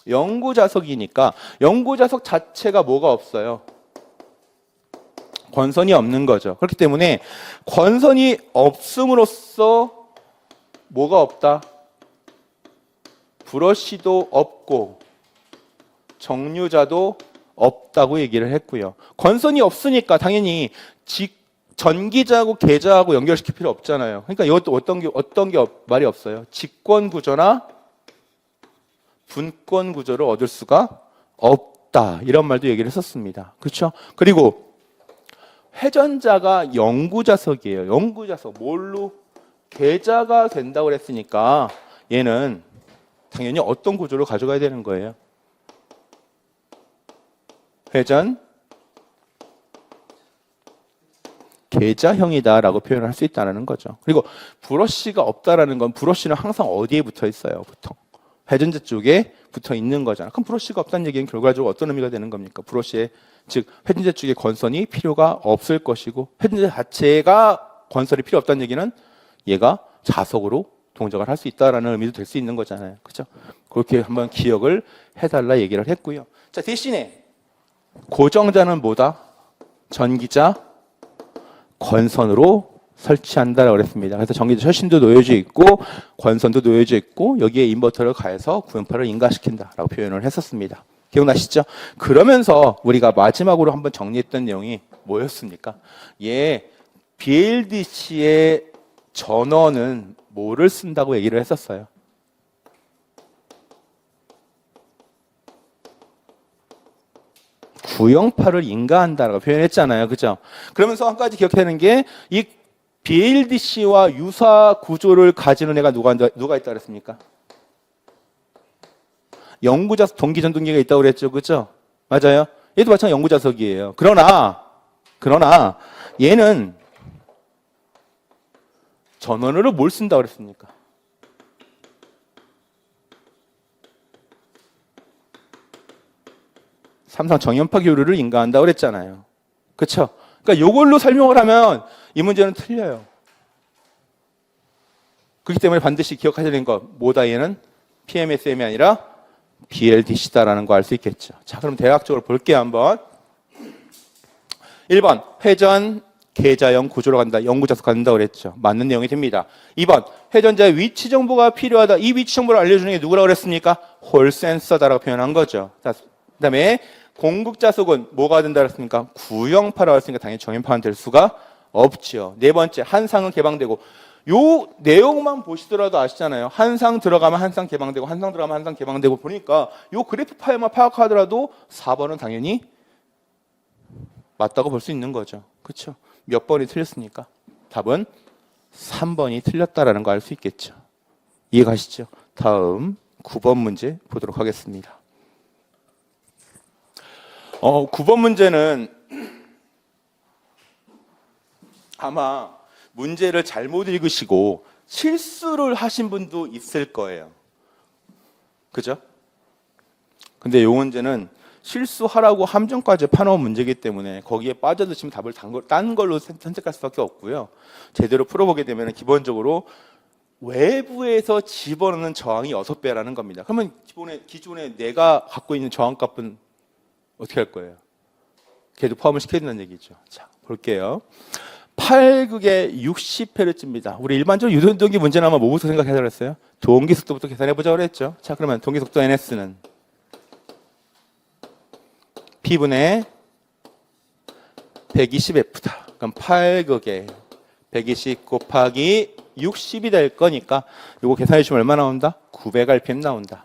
영구자석이니까 영구자석 자체가 뭐가 없어요? 권선이 없는 거죠. 그렇기 때문에 권선이 없음으로써 뭐가 없다? 브러쉬도 없고 정류자도 없다고 얘기를 했고요. 권선이 없으니까 당연히 전기자하고 계자하고 연결시킬 필요 없잖아요. 그러니까 이것도 어떤 게 말이 없어요. 직권 구조나 분권 구조를 얻을 수가 없다. 이런 말도 얘기를 했었습니다. 그렇죠? 그리고 회전자가 영구자석이에요. 영구자석. 뭘로? 계자가 된다고 그랬으니까 얘는 당연히 어떤 구조를 가져가야 되는 거예요? 회전 계자형이다라고 표현을 할 수 있다는 거죠. 그리고 브러쉬가 없다라는 건 브러쉬는 항상 어디에 붙어 있어요? 보통 회전자 쪽에 붙어 있는 거잖아요. 그럼 브러쉬가 없다는 얘기는 결과적으로 어떤 의미가 되는 겁니까? 브러쉬에 즉 회전자 쪽에 권선이 필요가 없을 것이고 회전자 자체가 권선이 필요 없다는 얘기는 얘가 자석으로 동작을 할 수 있다라는 의미도 될 수 있는 거잖아요. 그렇죠? 그렇게 한번 기억을 해달라 얘기를 했고요. 자, 대신에 고정자는 뭐다? 전기자 권선으로 설치한다라고 그랬습니다. 그래서 전기자 철신도 놓여져 있고 권선도 놓여져 있고 여기에 인버터를 가해서 구형파를 인가시킨다라고 표현을 했었습니다. 기억나시죠? 그러면서 우리가 마지막으로 한번 정리했던 내용이 뭐였습니까? BLDC의 전원은 뭐를 쓴다고 얘기를 했었어요? 구형파를 인가한다라고 표현했잖아요. 그죠? 그러면서 한 가지 기억해야 하는 게 이 BLDC와 유사 구조를 가지는 애가 누가 있다고 그랬습니까? 영구자석 동기전동기가 있다고 그랬죠. 그죠? 맞아요? 얘도 마찬가지 영구자석이에요. 그러나 얘는 전원으로 뭘 쓴다고 그랬습니까? 삼성 정연파 교류를 인가한다고 그랬잖아요. 그렇죠? 그러니까 이걸로 설명을 하면 이 문제는 틀려요. 그렇기 때문에 반드시 기억하셔야 되는 거 뭐다 얘는? PMSM이 아니라 BLDC다라는 거 알 수 있겠죠. 자, 그럼 대략적으로 볼게요 한번. 1번 회전 계자형 구조로 간다. 영구자석 간다고 그랬죠. 맞는 내용이 됩니다. 2번 회전자의 위치 정보가 필요하다. 이 위치 정보를 알려주는 게 누구라고 그랬습니까? 홀 센서다라고 표현한 거죠. 자, 그다음에 공급자석은 뭐가 된다 그랬습니까? 구형파라고 했으니까 당연히 정연파는 될 수가 없죠. 네 번째 한상은 개방되고 요 내용만 보시더라도 아시잖아요. 한상 들어가면 한상 개방되고 한상 들어가면 한상 개방되고 보니까 요 그래프 파일만 파악하더라도 4번은 당연히 맞다고 볼 수 있는 거죠. 그렇죠? 몇 번이 틀렸습니까? 답은 3번이 틀렸다라는 거 알 수 있겠죠. 이해가시죠? 다음 9번 문제 보도록 하겠습니다. 9번 문제는 아마 문제를 잘못 읽으시고 실수를 하신 분도 있을 거예요. 그죠? 근데 이 문제는 실수하라고 함정까지 파놓은 문제이기 때문에 거기에 빠져드시면 답을 딴 걸로 선택할 수밖에 없고요. 제대로 풀어보게 되면 기본적으로 외부에서 집어넣는 저항이 6배라는 겁니다. 그러면 기존에 내가 갖고 있는 저항값은 어떻게 할 거예요? 걔도 포함을 시켜야 된다는 얘기죠. 자, 볼게요. 8극의 60Hz입니다. 우리 일반적으로 유도운동기 문제는 아마 뭐부터 생각해서 그랬어요? 동기 속도부터 계산해보자고 그랬죠. 자, 그러면 동기 속도 NS는 P분의 120F다. 그럼 8극에 120 곱하기 60이 될 거니까 이거 계산해 주시면 얼마 나온다? 900rpm 나온다.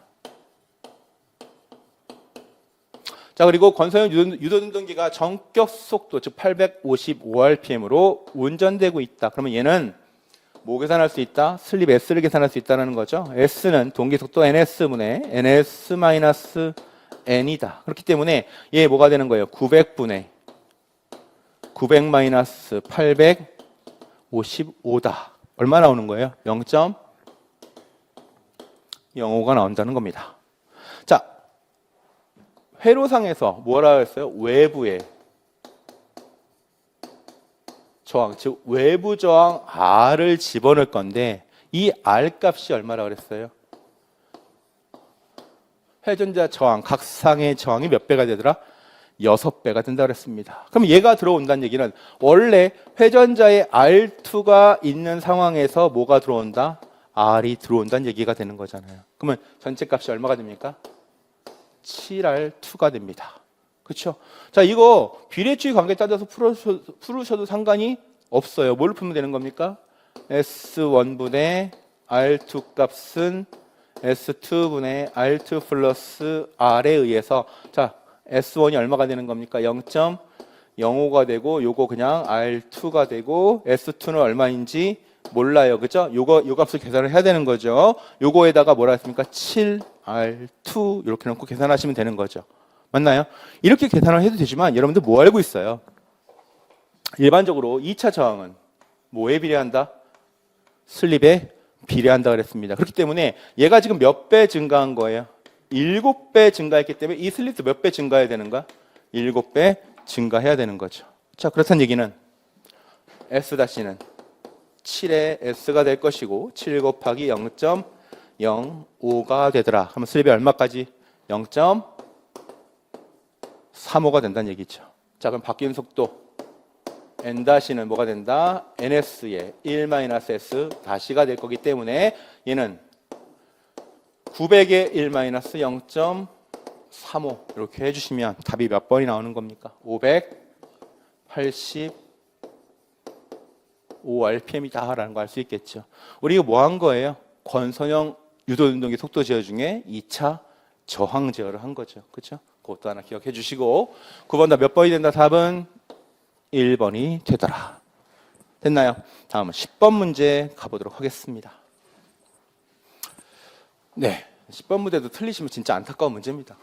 자, 그리고 건설용 유도운동기가 전격 속도 즉 855rpm으로 운전되고 있다. 그러면 얘는 뭐 계산할 수 있다? 슬립 S를 계산할 수 있다는 거죠. S는 동기 속도 NS분의 NS-N이다. 그렇기 때문에 얘 뭐가 되는 거예요? 900분의 900-855다. 얼마 나오는 거예요? 0.05가 나온다는 겁니다. 자, 회로상에서 뭐라 했어요? 외부의 저항, 즉 외부 저항 R을 집어넣을 건데 이 R 값이 얼마라고 그랬어요? 회전자 저항, 각상의 저항이 몇 배가 되더라? 6배가 된다고 그랬습니다. 그럼 얘가 들어온다는 얘기는 원래 회전자의 R2가 있는 상황에서 뭐가 들어온다? R이 들어온다는 얘기가 되는 거잖아요. 그러면 전체 값이 얼마가 됩니까? 7R2가 됩니다. 그렇죠? 자, 이거 비례주의 관계 따져서 풀으셔도 상관이 없어요. 뭘 풀면 되는 겁니까? S1분의 R2 값은 S2분의 R2 플러스 R에 의해서 자, S1이 얼마가 되는 겁니까? 0.05가 되고 요거 그냥 R2가 되고 S2는 얼마인지 몰라요. 그죠? 요 값을 계산을 해야 되는 거죠. 요거에다가 뭐라 했습니까? 7R2 이렇게 놓고 계산하시면 되는 거죠. 맞나요? 이렇게 계산을 해도 되지만 여러분들 뭐 알고 있어요? 일반적으로 2차 저항은 뭐에 비례한다? 슬립에 비례한다 그랬습니다. 그렇기 때문에 얘가 지금 몇 배 증가한 거예요? 7배 증가했기 때문에 이 슬립도 몇 배 증가해야 되는 거야? 7배 증가해야 되는 거죠. 자, 그렇다는 얘기는 S-는 7의 S가 될 것이고 7 곱하기 0.05가 되더라. 그러면 슬립이 얼마까지? 0.35가 된다는 얘기죠. 자, 그럼 바뀌는 속도 N-는 뭐가 된다? NS의 1-S 다시가 될 거기 때문에 얘는 900의 1-0.35 이렇게 해주시면 답이 몇 번이 나오는 겁니까? 585rpm이다 라는 거 알 수 있겠죠. 우리 이거 뭐 한 거예요? 건선형 유도운동기 속도 제어 중에 2차 저항 제어를 한 거죠. 그렇죠? 그것도 하나 기억해 주시고 9번 다 몇 번이 된다? 답은 1번이 되더라. 됐나요? 다음은 10번 문제 가보도록 하겠습니다. 네, 10번 문제도 틀리시면 진짜 안타까운 문제입니다.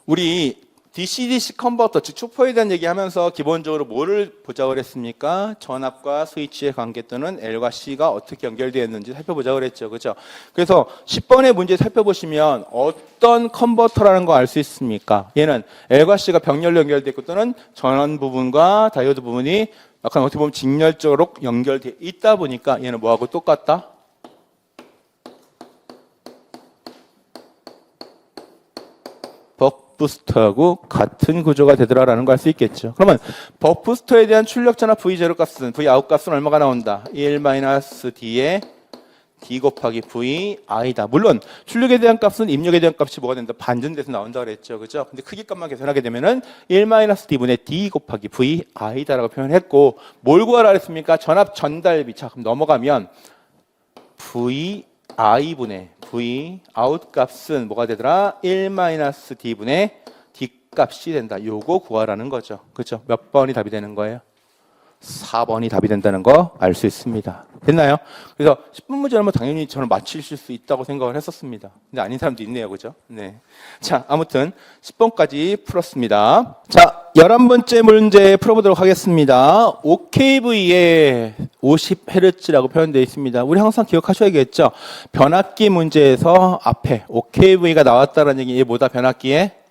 우리 DC-DC 컨버터, 즉 초포에 대한 얘기하면서 기본적으로 뭐를 보자고 그랬습니까? 전압과 스위치의 관계 또는 L과 C가 어떻게 연결되어 있는지 살펴보자고 그랬죠. 그렇죠? 그래서 10번의 문제 살펴보시면 어떤 컨버터라는 거 알 수 있습니까? 얘는 L과 C가 병렬로 연결되어 있고 또는 전원 부분과 다이오드 부분이 약간 어떻게 보면 직렬적으로 연결되어 있다 보니까 얘는 뭐하고 똑같다? 버프스터하고 같은 구조가 되더라라는 걸 알 수 있겠죠. 그러면 버프스터에 대한 출력전압 V0 값은 Vout 값은 얼마가 나온다? 1-D의 D 곱하기 VI다. 물론 출력에 대한 값은 입력에 대한 값이 뭐가 된다? 반전돼서 나온다 그랬죠. 그죠? 근데 크기 값만 계산하게 되면은 1-D분의 D 곱하기 VI다라고 표현했고 뭘 구하라 그랬습니까? 전압 전달비. 자, 그럼 넘어가면 Vi분의 V 아웃 값은 뭐가 되더라? 1-D분의 D 값이 된다. 요거 구하라는 거죠. 그렇죠? 몇 번이 답이 되는 거예요? 4번이 답이 된다는 거 알 수 있습니다. 됐나요? 그래서 10분 문제는 당연히 저는 맞추실 수 있다고 생각을 했었습니다. 근데 아닌 사람도 있네요. 그죠? 네. 자, 아무튼 10번까지 풀었습니다. 자, 11번째 문제 풀어보도록 하겠습니다. OKV에 50Hz라고 표현되어 있습니다. 우리 항상 기억하셔야겠죠? 변압기 문제에서 앞에 OKV가 나왔다는 얘기, 이게 뭐다? 변압기의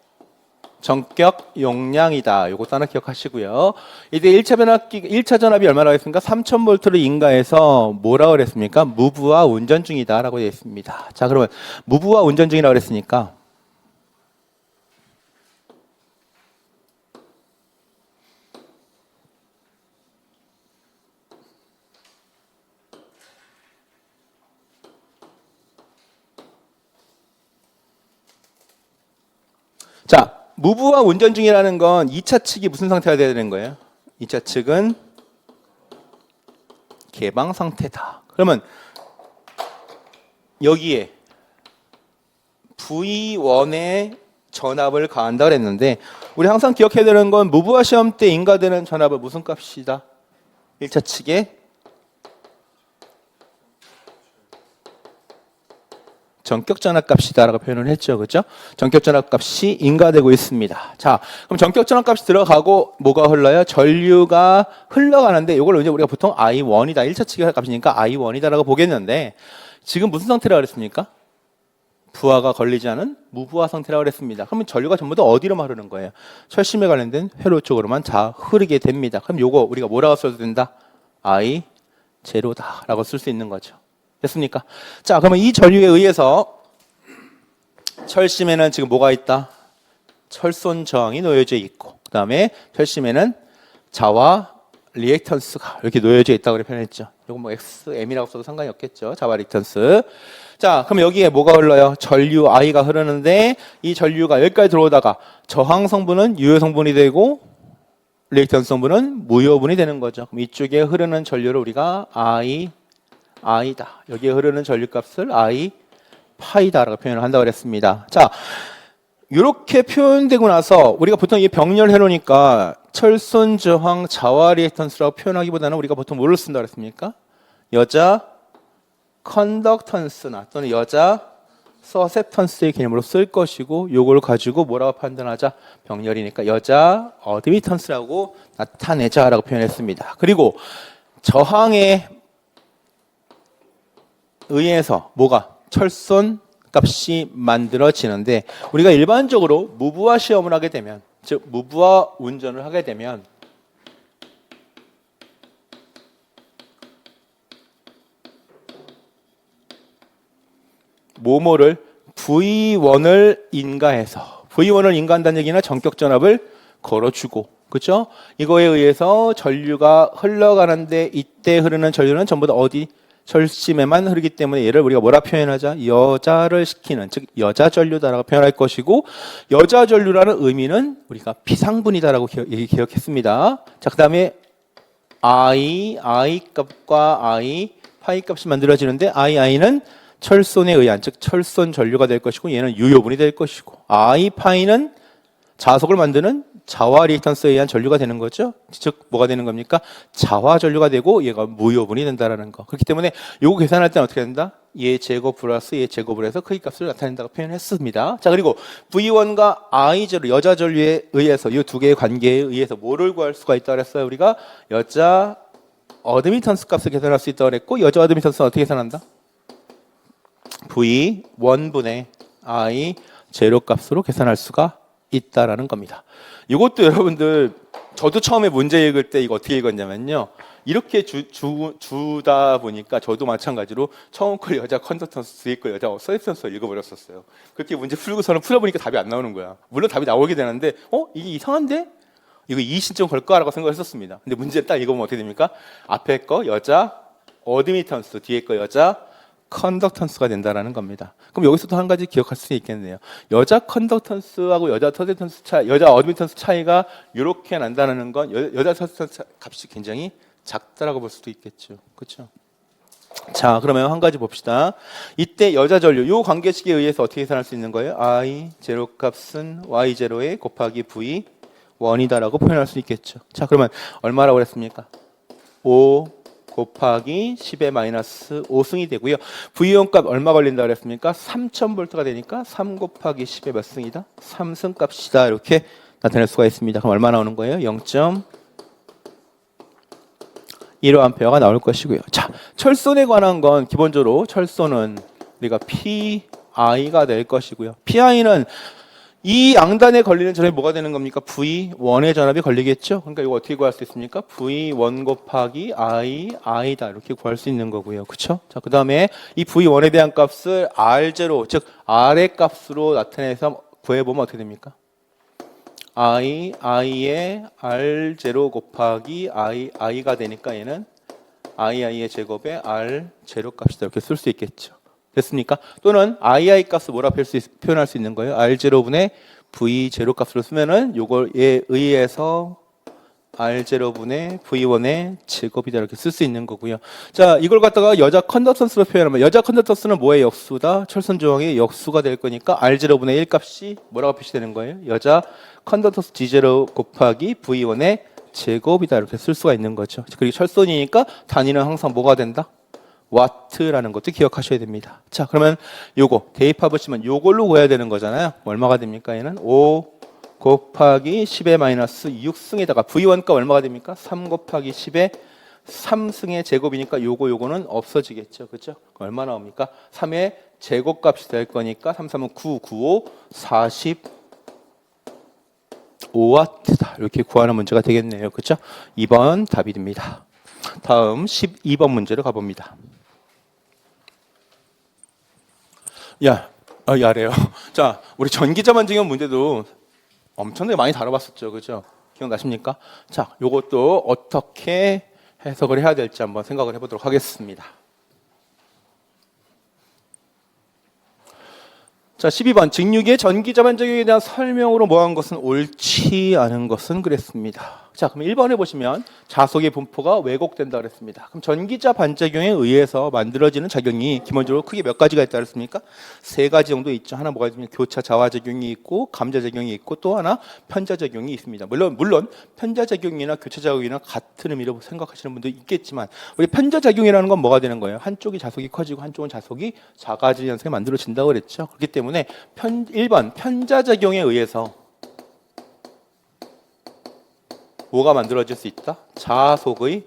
전격 용량이다. 요거 하나 기억하시고요. 이제 1차 변압기, 1차 전압이 얼마나 하겠습니까? 3000V를 인가해서 뭐라고 그랬습니까? 무부하 운전 중이다 라고 되어 있습니다. 자, 그러면 무부하 운전 중이라고 그랬으니까 자, 무부하 운전 중이라는 건 2차 측이 무슨 상태가 돼야 되는 거예요? 2차 측은 개방 상태다. 그러면 여기에 V1에 전압을 가한다 그랬는데 우리 항상 기억해야 되는 건 무부하 시험 때 인가되는 전압은 무슨 값이다? 1차 측에 전격 전압 값이다라고 표현을 했죠. 그렇죠? 전격 전압 값이 인가되고 있습니다. 자, 그럼 전격 전압 값이 들어가고 뭐가 흘러요? 전류가 흘러가는데 이걸 이제 우리가 보통 I1이다. 1차 측의 값이니까 I1이다라고 보겠는데 지금 무슨 상태라고 그랬습니까? 부하가 걸리지 않은 무부하 상태라고 그랬습니다. 그러면 전류가 전부 다 어디로만 흐르는 거예요? 철심에 관련된 회로 쪽으로만 다 흐르게 됩니다. 그럼 요거 우리가 뭐라고 써도 된다? I0다라고 쓸 수 있는 거죠. 됐습니까? 자, 그러면 이 전류에 의해서 철심에는 지금 뭐가 있다? 철손 저항이 놓여져 있고 그 다음에 철심에는 자와 리액턴스가 이렇게 놓여져 있다고 표현했죠. 이건 뭐 XM이라고 써도 상관이 없겠죠. 자와 리액턴스. 자, 그럼 여기에 뭐가 흘러요? 전류 I가 흐르는데 이 전류가 여기까지 들어오다가 저항 성분은 유효 성분이 되고 리액턴스 성분은 무효분이 되는 거죠. 그럼 이쪽에 흐르는 전류를 우리가 I다. 여기에 흐르는 전류값을 I 파이다라고 표현을 한다고 그랬습니다. 자, 이렇게 표현되고 나서 우리가 보통 이 병렬 해놓으니까 철손 저항 자와 리액턴스라고 표현하기보다는 우리가 보통 뭐를 쓴다고 그랬습니까? 여자 컨덕턴스나 또는 여자 서셉턴스의 개념으로 쓸 것이고 요걸 가지고 뭐라고 판단하자? 병렬이니까 여자 어드미턴스라고 나타내자라고 표현했습니다. 그리고 저항에 의해서 뭐가 철손 값이 만들어지는데 우리가 일반적으로 무부하 시험을 하게 되면 즉 무부하 운전을 하게 되면 뭐뭐를 V1을 인가해서 V1을 인가한다는 얘기는 전격 전압을 걸어주고 그렇죠? 이거에 의해서 전류가 흘러가는데 이때 흐르는 전류는 전부 다 어디? 철심에만 흐르기 때문에 얘를 우리가 뭐라 표현하자? 여자를 시키는 즉 여자 전류다라고 표현할 것이고 여자 전류라는 의미는 우리가 비상분이다라고 기억했습니다. 자, 그다음에 I 값과 I 파이 값이 만들어지는데 I는 철손에 의한 즉 철손 전류가 될 것이고 얘는 유효분이 될 것이고 I 파이는 자석을 만드는 자와 리액턴스에 의한 전류가 되는 거죠. 즉 뭐가 되는 겁니까? 자화 전류가 되고 얘가 무효분이 된다라는 거. 그렇기 때문에 요거 계산할 때는 어떻게 된다? 얘 제곱 플러스 얘 제곱을 해서 크기값을 나타낸다고 표현했습니다. 자, 그리고 V1과 I 전류 여자 전류에 의해서 이 두 개의 관계에 의해서 뭐를 구할 수가 있다고 그랬어요? 우리가 여자 어드미턴스 값을 계산할 수 있다고 그랬고 여자 어드미턴스는 어떻게 계산한다? V1분의 I 제로 값으로 계산할 수가 있다라는 겁니다. 이것도 여러분들 저도 처음에 문제 읽을 때 이거 어떻게 읽었냐면요. 이렇게 주다 보니까 저도 마찬가지로 처음 걸 여자 컨덕턴스, 뒤에 걸 여자 서셉턴스 읽어버렸었어요. 그렇게 문제 풀고서는 풀어보니까 답이 안 나오는 거야. 물론 답이 나오게 되는데 이게 이상한데? 이거 이신점 걸까라고 생각했었습니다. 근데 문제 딱 읽어보면 어떻게 됩니까? 앞에 거 여자 어드미턴스, 뒤에 거 여자 컨덕턴스가 된다라는 겁니다. 그럼 여기서도 한 가지 기억할 수 있겠네요. 여자 컨덕턴스하고 여자 서셉턴스 차이, 여자 어드미턴스 차이가 이렇게 난다는 건 여자 서셉턴스 값이 굉장히 작다라고 볼 수도 있겠죠. 그렇죠? 자, 그러면 한 가지 봅시다. 이때 여자 전류, 요 관계식에 의해서 어떻게 계산할 수 있는 거예요? I 제로 값은 Y 제로에 곱하기 V 1이다라고 표현할 수 있겠죠. 자, 그러면 얼마라고 그랬습니까? 5 곱하기 10의 마이너스 5승이 되고요. V1 값 얼마 걸린다 그랬습니까? 3000V가 되니까 3 곱하기 10의 몇 승이다? 3승 값이다. 이렇게 나타낼 수가 있습니다. 그럼 얼마 나오는 거예요? 0.15A가 나올 것이고요. 자, 철선에 관한 건 기본적으로 철선은 우리가 PI가 될 것이고요. PI는 이 양단에 걸리는 전압이 뭐가 되는 겁니까? V1의 전압이 걸리겠죠? 그러니까 이거 어떻게 구할 수 있습니까? V1 곱하기 I다. 이렇게 구할 수 있는 거고요. 그쵸? 자, 그 다음에 이 V1에 대한 값을 R0, 즉, R의 값으로 나타내서 구해보면 어떻게 됩니까? I의 R0 곱하기 I가 되니까 얘는 I의 제곱에 R0 값이다. 이렇게 쓸 수 있겠죠. 됐습니까? 또는 II 값을 뭐라 표현할 수 있는 거예요? R0분의 V0 값으로 쓰면은 요거에 의해서 R0분의 V1의 제곱이다 이렇게 쓸 수 있는 거고요. 자, 이걸 갖다가 여자 컨덕턴스로 표현하면 여자 컨덕턴스는 뭐의 역수다? 철선 조항의 역수가 될 거니까 R0분의 1 값이 뭐라고 표시되는 거예요? 여자 컨덕턴스 G0 곱하기 V1의 제곱이다 이렇게 쓸 수가 있는 거죠. 그리고 철선이니까 단위는 항상 뭐가 된다? 와트라는 것도 기억하셔야 됩니다. 자, 그러면 요거 대입해 보시면 요걸로 구해야 되는 거잖아요. 얼마가 됩니까? 얘는 5 곱하기 10의 마이너스 6승에다가 V1가 얼마가 됩니까? 3 곱하기 10의 3승의 제곱이니까 요거는 없어지겠죠. 그렇죠? 얼마 나옵니까? 3의 제곱값이 될 거니까 3, 3은 9, 9, 5, 45W다. 이렇게 구하는 문제가 되겠네요. 그렇죠? 2번 답이 됩니다. 다음 12번 문제로 가봅니다. 야래요. 자, 우리 전기자만 증형 문제도 엄청나게 많이 다뤄봤었죠. 그죠? 기억나십니까? 자, 요것도 어떻게 해석을 해야 될지 한번 생각을 해보도록 하겠습니다. 자, 12번. 직육의 전기자만 적용에 대한 설명으로 뭐한 것은 옳지 않은 것은 그랬습니다. 자, 그럼 1번에 보시면 자석의 분포가 왜곡된다 그랬습니다. 그럼 전기자 반작용에 의해서 만들어지는 작용이 기본적으로 크게 몇 가지가 있다 그랬습니까? 3가지 정도 있죠. 하나 뭐가 있냐면 교차 자화작용이 있고 감자작용이 있고 또 하나 편자작용이 있습니다. 물론 편자작용이나 교차작용이나 같은 의미로 생각하시는 분도 있겠지만 우리 편자작용이라는 건 뭐가 되는 거예요? 한쪽이 자석이 커지고 한쪽은 자석이 작아지는 현상이 만들어진다고 그랬죠. 그렇기 때문에 1번 편자작용에 의해서 뭐가 만들어질 수 있다? 자속의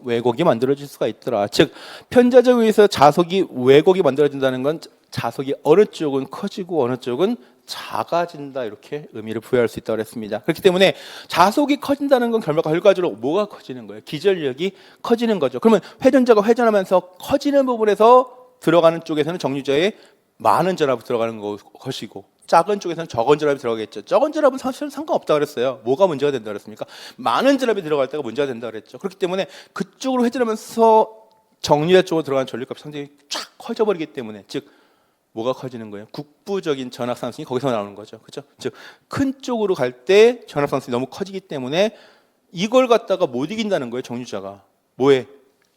왜곡이 만들어질 수가 있더라. 즉 편자작용에 의해서 자속이 왜곡이 만들어진다는 건 자속이 어느 쪽은 커지고 어느 쪽은 작아진다 이렇게 의미를 부여할 수 있다고 그랬습니다. 그렇기 때문에 자속이 커진다는 건 결과적으로 뭐가 커지는 거예요? 기전력이 커지는 거죠. 그러면 회전자가 회전하면서 커지는 부분에서 들어가는 쪽에서는 정류자에 많은 전압이 들어가는 것이고 작은 쪽에서는 적은 전압이 들어가겠죠. 적은 전압은 사실 상관없다 그랬어요. 뭐가 문제가 된다 그랬습니까? 많은 전압이 들어갈 때가 문제가 된다 그랬죠. 그렇기 때문에 그쪽으로 회전하면서 정류자 쪽으로 들어가는 전류값이 상당히 쫙 커져버리기 때문에 즉 뭐가 커지는 거예요? 국부적인 전압상승이 거기서 나오는 거죠. 그렇죠? 즉 큰 쪽으로 갈 때 전압상승이 너무 커지기 때문에 이걸 갖다가 못 이긴다는 거예요. 정류자가 뭐에?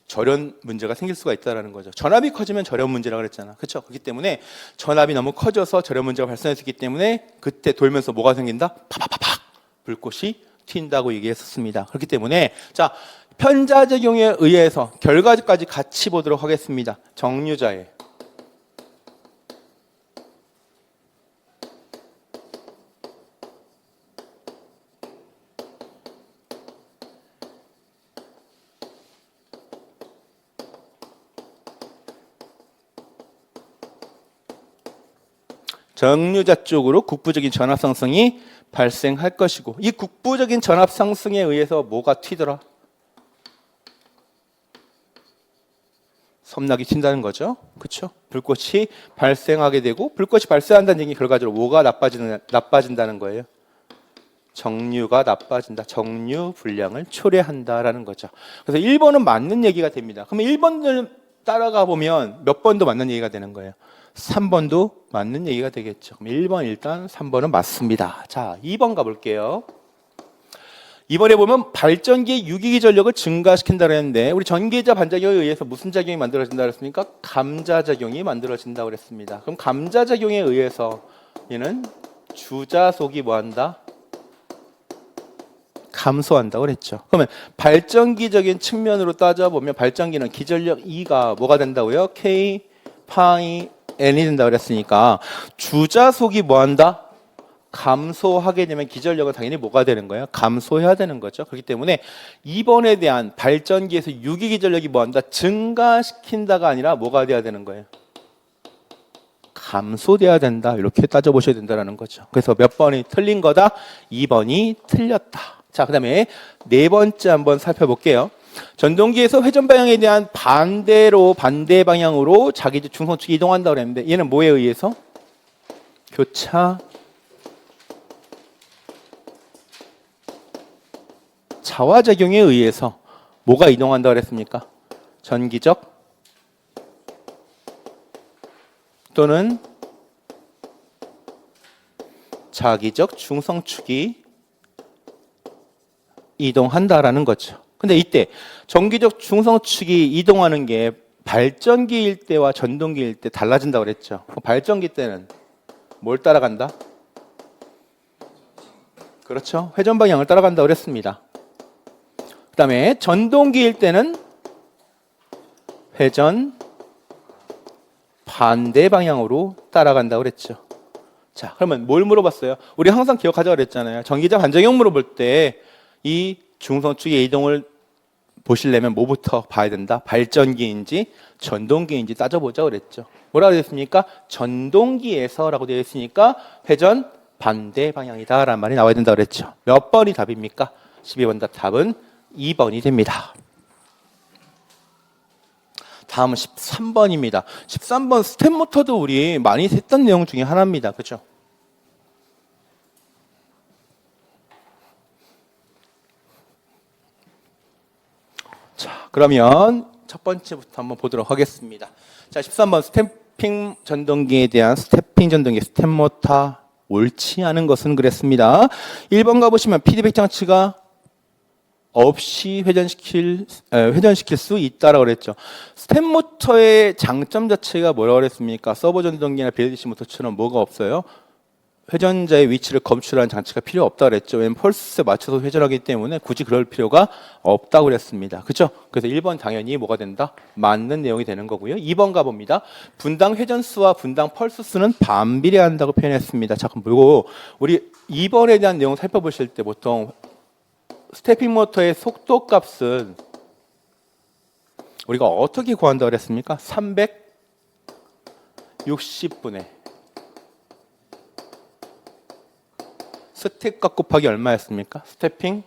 절연 문제가 생길 수가 있다는 거죠. 전압이 커지면 절연 문제라고 그랬잖아. 그렇죠? 그렇기 때문에 전압이 너무 커져서 절연 문제가 발생할 수 있기 때문에 그때 돌면서 뭐가 생긴다? 팍팍팍팍 불꽃이 튄다고 얘기했었습니다. 그렇기 때문에 자 편자작용에 의해서 결과까지 같이 보도록 하겠습니다. 정류자에 정류자 쪽으로 국부적인 전압 상승이 발생할 것이고 이 국부적인 전압 상승에 의해서 뭐가 튀더라? 섬나기 튄다는 거죠. 그렇죠? 불꽃이 발생하게 되고 불꽃이 발생한다는 얘기 결과적으로 뭐가 나빠진다는 거예요? 정류가 나빠진다. 정류 분량을 초래한다라는 거죠. 그래서 1번은 맞는 얘기가 됩니다. 그러면 1번을 따라가 보면 몇 번도 맞는 얘기가 되는 거예요? 3번도 맞는 얘기가 되겠죠. 그럼 1번 일단 3번은 맞습니다. 자, 2번 가볼게요. 이번에 보면 발전기의 유기기 전력을 증가시킨다고 했는데 우리 전기자 반작용에 의해서 무슨 작용이 만들어진다고 했습니까? 감자작용이 만들어진다고 그랬습니다. 그럼 감자작용에 의해서 얘는 주자속이 뭐한다? 감소한다고 그랬죠. 그러면 발전기적인 측면으로 따져보면 발전기는 기전력 E가 뭐가 된다고요? K 파이 N이 된다고 그랬으니까 주자속이 뭐한다? 감소하게 되면 기전력은 당연히 뭐가 되는 거예요? 감소해야 되는 거죠. 그렇기 때문에 2번에 대한 발전기에서 유기기전력이 뭐한다? 증가시킨다가 아니라 뭐가 돼야 되는 거예요? 감소돼야 된다. 이렇게 따져보셔야 된다는 거죠. 그래서 몇 번이 틀린 거다? 2번이 틀렸다. 자, 그 다음에 네 번째 한번 살펴볼게요. 전동기에서 회전 방향에 대한 반대 방향으로 자기 중성축이 이동한다고 그랬는데 얘는 뭐에 의해서? 교차 자화작용에 의해서 뭐가 이동한다고 그랬습니까? 전기적 또는 자기적 중성축이 이동한다라는 거죠. 근데 이때 전기적 중성축이 이동하는 게 발전기일 때와 전동기일 때 달라진다고 그랬죠. 발전기 때는 뭘 따라간다? 그렇죠. 회전 방향을 따라간다고 그랬습니다. 그 다음에 전동기일 때는 회전 반대 방향으로 따라간다고 그랬죠. 자, 그러면 뭘 물어봤어요? 우리 항상 기억하자고 그랬잖아요. 전기자 반작용 물어볼 때 이 중성축의 이동을 보시려면 뭐부터 봐야 된다? 발전기인지 전동기인지 따져보자고 그랬죠. 뭐라고 되어 있습니까? 전동기에서라고 되어 있으니까 회전 반대 방향이다 라는 말이 나와야 된다고 그랬죠. 몇 번이 답입니까? 12번 답은 2번이 됩니다. 다음은 13번입니다. 13번 스텝 모터도 우리 많이 했던 내용 중에 하나입니다. 그렇죠? 자, 그러면 첫 번째부터 한번 보도록 하겠습니다. 자, 13번 스태핑 전동기에 대한 스태핑 전동기 스텝 모터 옳지 않은 것은 그랬습니다. 1번 가보시면 피드백 장치가 없이 회전시킬 수 있다라고 그랬죠. 스텝 모터의 장점 자체가 뭐라고 그랬습니까? 서버 전동기나 BLDC 모터처럼 뭐가 없어요? 회전자의 위치를 검출하는 장치가 필요 없다고 그랬죠. 왜냐면 펄스에 맞춰서 회전하기 때문에 굳이 그럴 필요가 없다고 그랬습니다. 그렇죠? 그래서 1번 당연히 뭐가 된다? 맞는 내용이 되는 거고요. 2번 가봅니다. 분당 회전수와 분당 펄스수는 반비례한다고 표현했습니다. 자, 그럼 그리고 우리 2번에 대한 내용 살펴보실 때 보통 스태핑 모터의 속도 값은 우리가 어떻게 구한다고 그랬습니까? 360분의 스텝값 곱하기 얼마였습니까? 스태핑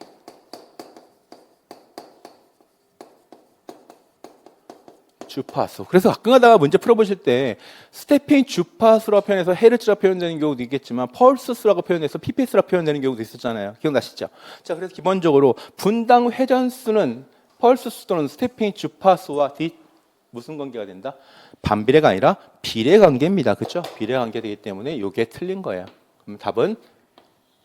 주파수. 그래서 가끔 가다가 문제 풀어보실 때 스태핑 주파수라고 표현해서 헤르츠라고 표현되는 경우도 있겠지만 펄스수라고 표현해서 pps라고 표현되는 경우도 있었잖아요. 기억나시죠? 자, 그래서 기본적으로 분당 회전수는 펄스수 또는 스태핑 주파수와 무슨 관계가 된다? 반비례가 아니라 비례 관계입니다. 그렇죠? 비례 관계 되기 때문에 이게 틀린 거예요. 그럼 답은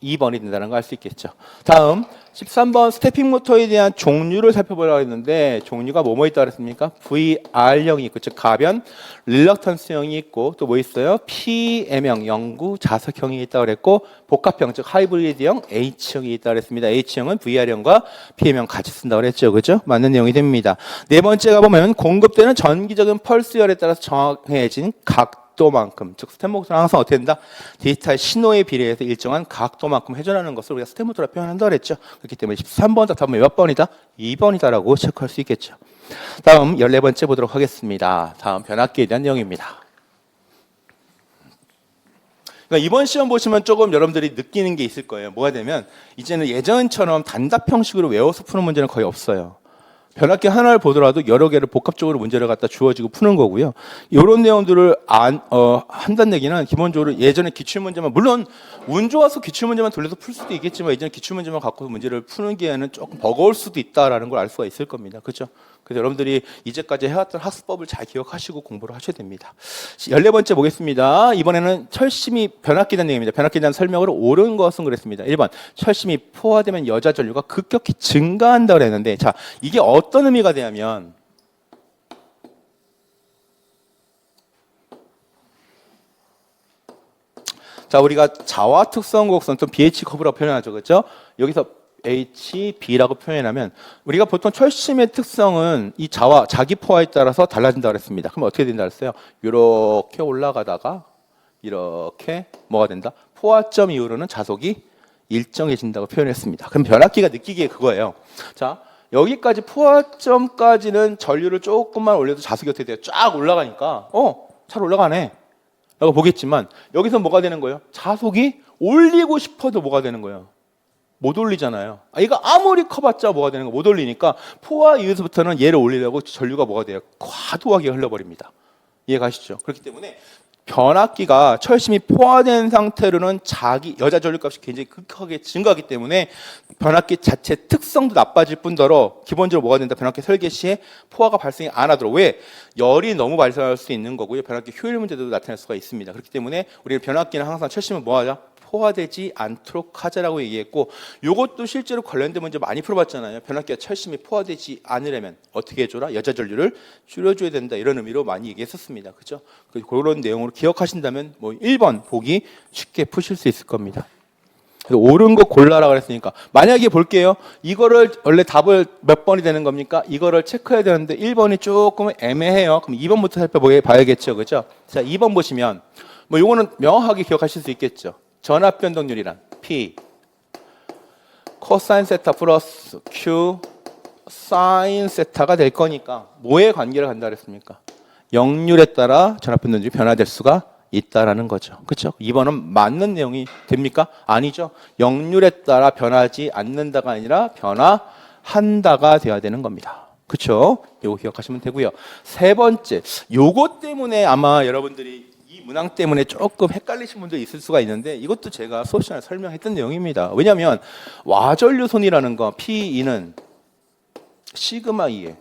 2번이 된다는 걸 알 수 있겠죠. 다음 13번 스태핑 모터에 대한 종류를 살펴보려고 했는데 종류가 뭐뭐 있다고 그랬습니까? VR형이 있고 즉 가변 릴럭턴스형이 있고 또 뭐 있어요? PM형 영구 자석형이 있다고 그랬고 복합형 즉 하이브리드형 H형이 있다고 그랬습니다. H형은 VR형과 PM형 같이 쓴다고 그랬죠. 그죠? 맞는 내용이 됩니다. 네 번째가 보면 공급되는 전기적인 펄스열에 따라서 정해진 각도만큼 즉 스텝 모터는 항상 어떻게 된다? 디지털 신호에 비례해서 일정한 각도만큼 회전하는 것을 우리가 스텝 모터라 표현한다고 그랬죠. 그렇기 때문에 13번 답하면 몇 번이다? 2번이다라고 체크할 수 있겠죠. 다음 14번째 보도록 하겠습니다. 다음 변압기에 대한 내용입니다. 그러니까 이번 시험 보시면 조금 여러분들이 느끼는 게 있을 거예요. 뭐가 되면 이제는 예전처럼 단답 형식으로 외워서 푸는 문제는 거의 없어요. 변압기 하나를 보더라도 여러 개를 복합적으로 문제를 갖다 주어지고 푸는 거고요. 이런 내용들을 한다는 얘기는 기본적으로 예전에 기출문제만 물론 운 좋아서 기출문제만 돌려서 풀 수도 있겠지만 예전에 기출문제만 갖고 문제를 푸는 게는 조금 버거울 수도 있다라는 걸 알 수가 있을 겁니다. 그렇죠? 그래서 여러분들이 이제까지 해왔던 학습법을 잘 기억하시고 공부를 하셔야 됩니다. 14번째 보겠습니다. 이번에는 철심이 변압기에 대한 얘기입니다. 변압기에 대한 설명으로 옳은 것은 그랬습니다. 1번 철심이 포화되면 여자 전류가 급격히 증가한다고 그랬는데, 자, 이게 어떤 의미가 되냐면, 자, 우리가 자화 특성 곡선 또 BH 커브라고 표현하죠. 그렇죠? 여기서 HB라고 표현하면 우리가 보통 철심의 특성은 이 자화, 자기 포화에 따라서 달라진다고 그랬습니다. 그럼 어떻게 된다 그랬어요? 이렇게 올라가다가 이렇게 뭐가 된다? 포화점 이후로는 자속이 일정해진다고 표현했습니다. 그럼 변압기가 느끼기에 그거예요. 자, 여기까지 포화점까지는 전류를 조금만 올려도 자속이 어떻게 돼요? 쫙 올라가니까 잘 올라가네 라고 보겠지만, 여기서 뭐가 되는 거예요? 자속이 올리고 싶어도 뭐가 되는 거예요? 못 올리잖아요. 이거 아무리 커봤자 뭐가 되는 거 못 올리니까 포화 이후부터는 얘를 올리려고 전류가 뭐가 돼요? 과도하게 흘러버립니다. 이해 가시죠? 그렇기 때문에 변압기가 철심이 포화된 상태로는 자기 여자 전류값이 굉장히 급하게 증가하기 때문에 변압기 자체 특성도 나빠질 뿐더러 기본적으로 뭐가 된다? 변압기 설계 시에 포화가 발생이 안 하도록. 왜? 열이 너무 발생할 수 있는 거고요. 변압기 효율 문제도 나타날 수가 있습니다. 그렇기 때문에 우리는 변압기는 항상 철심을 뭐 하자? 포화되지 않도록 하자라고 얘기했고, 이것도 실제로 관련된 문제 많이 풀어봤잖아요. 변압기가 철심이 포화되지 않으려면 어떻게 해줘라? 여자 전류를 줄여줘야 된다. 이런 의미로 많이 얘기했었습니다. 그죠? 그런 내용으로 기억하신다면 뭐 1번 보기 쉽게 푸실 수 있을 겁니다. 그래서 옳은 거 골라라 그랬으니까, 만약에 볼게요. 이거를 원래 답을 몇 번이 되는 겁니까? 이거를 체크해야 되는데 1번이 조금 애매해요. 그럼 2번부터 살펴봐야겠죠. 그죠? 자, 2번 보시면 뭐 요거는 명확하게 기억하실 수 있겠죠. 전압 변동률이란 P 코사인 세타 플러스 Q 사인 세타가 될 거니까 뭐의 관계를 간다 그랬습니까? 역률에 따라 전압 변동률이 변화될 수가 있다라는 거죠. 그렇죠? 2번은 맞는 내용이 됩니까? 아니죠. 역률에 따라 변하지 않는다가 아니라 변화한다가 돼야 되는 겁니다. 그렇죠? 이거 기억하시면 되고요. 세 번째, 요거 때문에 아마 여러분들이 이 문항 때문에 조금 헷갈리신 분도 있을 수가 있는데, 이것도 제가 수업 시간에 설명했던 내용입니다. 왜냐하면 와전류손이라는 거 P2는 시그마 2에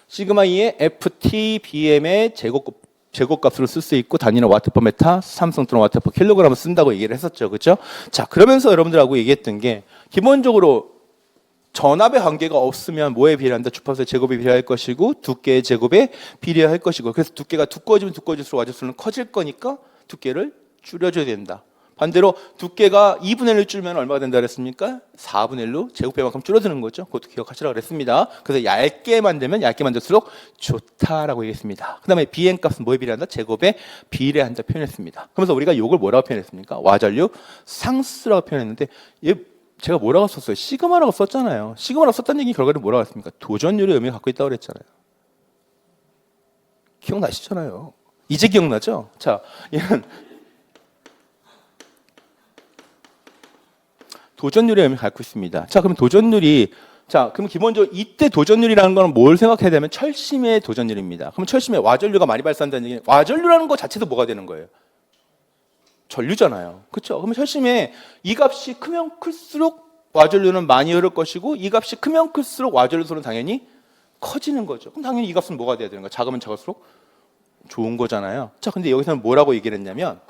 시그마 2의 FTBM의 제곱값으로 쓸 수 있고, 단위는 와트/메타, 삼성 또는 와트/킬로그램을 쓴다고 얘기를 했었죠. 그렇죠? 자, 그러면서 여러분들하고 얘기했던 게, 기본적으로 전압의 관계가 없으면 뭐에 비례한다? 주파수의 제곱에 비례할 것이고 두께의 제곱에 비례할 것이고, 그래서 두께가 두꺼워지면 두꺼워질수록 와전수는 커질 거니까 두께를 줄여줘야 된다. 반대로 두께가 2분의 1로 줄면 얼마가 된다 그랬습니까? 4분의 1로 제곱배만큼 줄어드는 거죠. 그것도 기억하시라고 그랬습니다. 그래서 얇게 만들면 얇게 만들수록 좋다라고 얘기했습니다. 그 다음에 BN 값은 뭐에 비례한다? 제곱에 비례한다 표현했습니다. 그러면서 우리가 이걸 뭐라고 표현했습니까? 와전류 상수라고 표현했는데, 얘 제가 뭐라고 썼어요? 시그마라고 썼잖아요. 시그마라고 썼다는 얘기 결과는 뭐라고 했습니까? 도전율의 의미를 갖고 있다고 그랬잖아요. 기억나시잖아요. 이제 기억나죠? 자, 얘는 도전율의 의미를 갖고 있습니다. 자, 그럼 도전율이, 자, 그럼 기본적으로 이때 도전율이라는 건 뭘 생각해야 되면 철심의 도전율입니다. 그럼 철심의 와전류가 많이 발생한다는 얘기는, 와전류라는 것 자체도 뭐가 되는 거예요? 전류잖아요. 그렇죠? 그러면 철심의 이 값이 크면 클수록 와전류는 많이 흐를 것이고, 이 값이 크면 클수록 와전류수는 당연히 커지는 거죠. 그럼 당연히 이 값은 뭐가 돼야 되는 거야? 작으면 작을수록 좋은 거잖아요. 자, 근데 여기서는 뭐라고 얘기를 했냐면,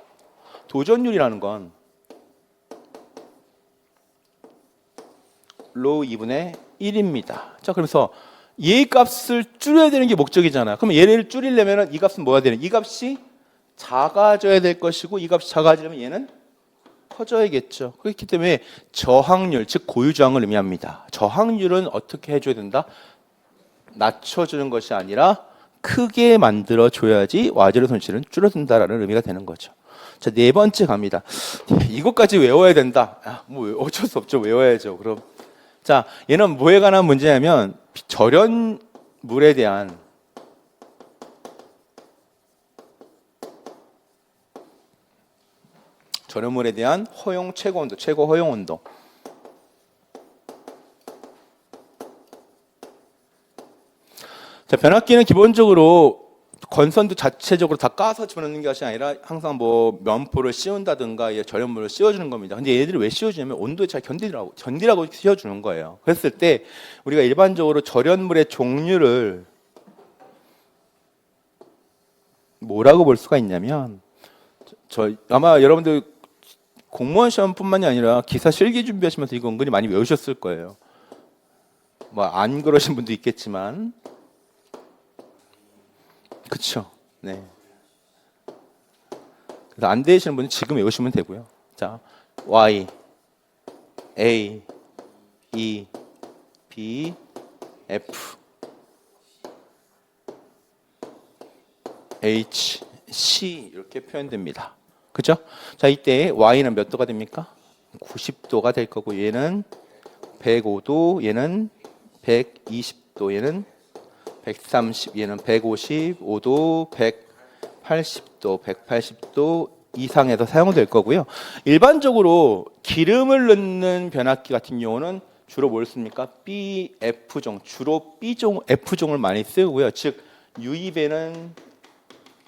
도전율이라는 건 로우 2분의 1입니다. 자, 그래서 얘 값을 줄여야 되는 게 목적이잖아요. 그럼 얘를 줄이려면 이 값은 뭐가 되는? 이 값이 작아져야 될 것이고, 이 값이 작아지려면 얘는 커져야겠죠. 그렇기 때문에 저항률, 즉 고유저항을 의미합니다. 저항률은 어떻게 해줘야 된다? 낮춰주는 것이 아니라 크게 만들어줘야지 와전류 손실은 줄어든다라는 의미가 되는 거죠. 자, 네 번째 갑니다. 이것까지 외워야 된다. 뭐 어쩔 수 없죠. 외워야죠. 그럼 자, 얘는 뭐에 관한 문제냐면, 절연물에 대한 허용 최고 온도, 최고 허용 온도. 자, 변압기는 기본적으로 건선도 자체적으로 다 까서 집어넣는 것이 아니라 항상 뭐 면포를 씌운다든가 절연물을 씌워주는 겁니다. 근데 얘들이 왜 씌워주냐면 온도에 잘 견디라고 씌워주는 거예요. 그랬을 때 우리가 일반적으로 절연물의 종류를 뭐라고 볼 수가 있냐면, 아마 여러분들 공무원 시험뿐만이 아니라 기사 실기 준비하시면서 이거 은근히 많이 외우셨을 거예요. 뭐 안 그러신 분도 있겠지만, 그렇죠. 네. 그래서 안 되시는 분은 지금 외우시면 되고요. 자, Y, A, E, B, F, H, C 이렇게 표현됩니다. 그죠? 자, 이때 Y는 몇 도가 됩니까? 90도가 될 거고, 얘는 105도, 얘는 120도, 얘는 130, 얘는 155도, 180도, 180도 이상에서 사용될 거고요. 일반적으로 기름을 넣는 변압기 같은 경우는 주로 뭘 씁니까? BF종, 주로 B종, F종을 많이 쓰고요. 즉 유입에는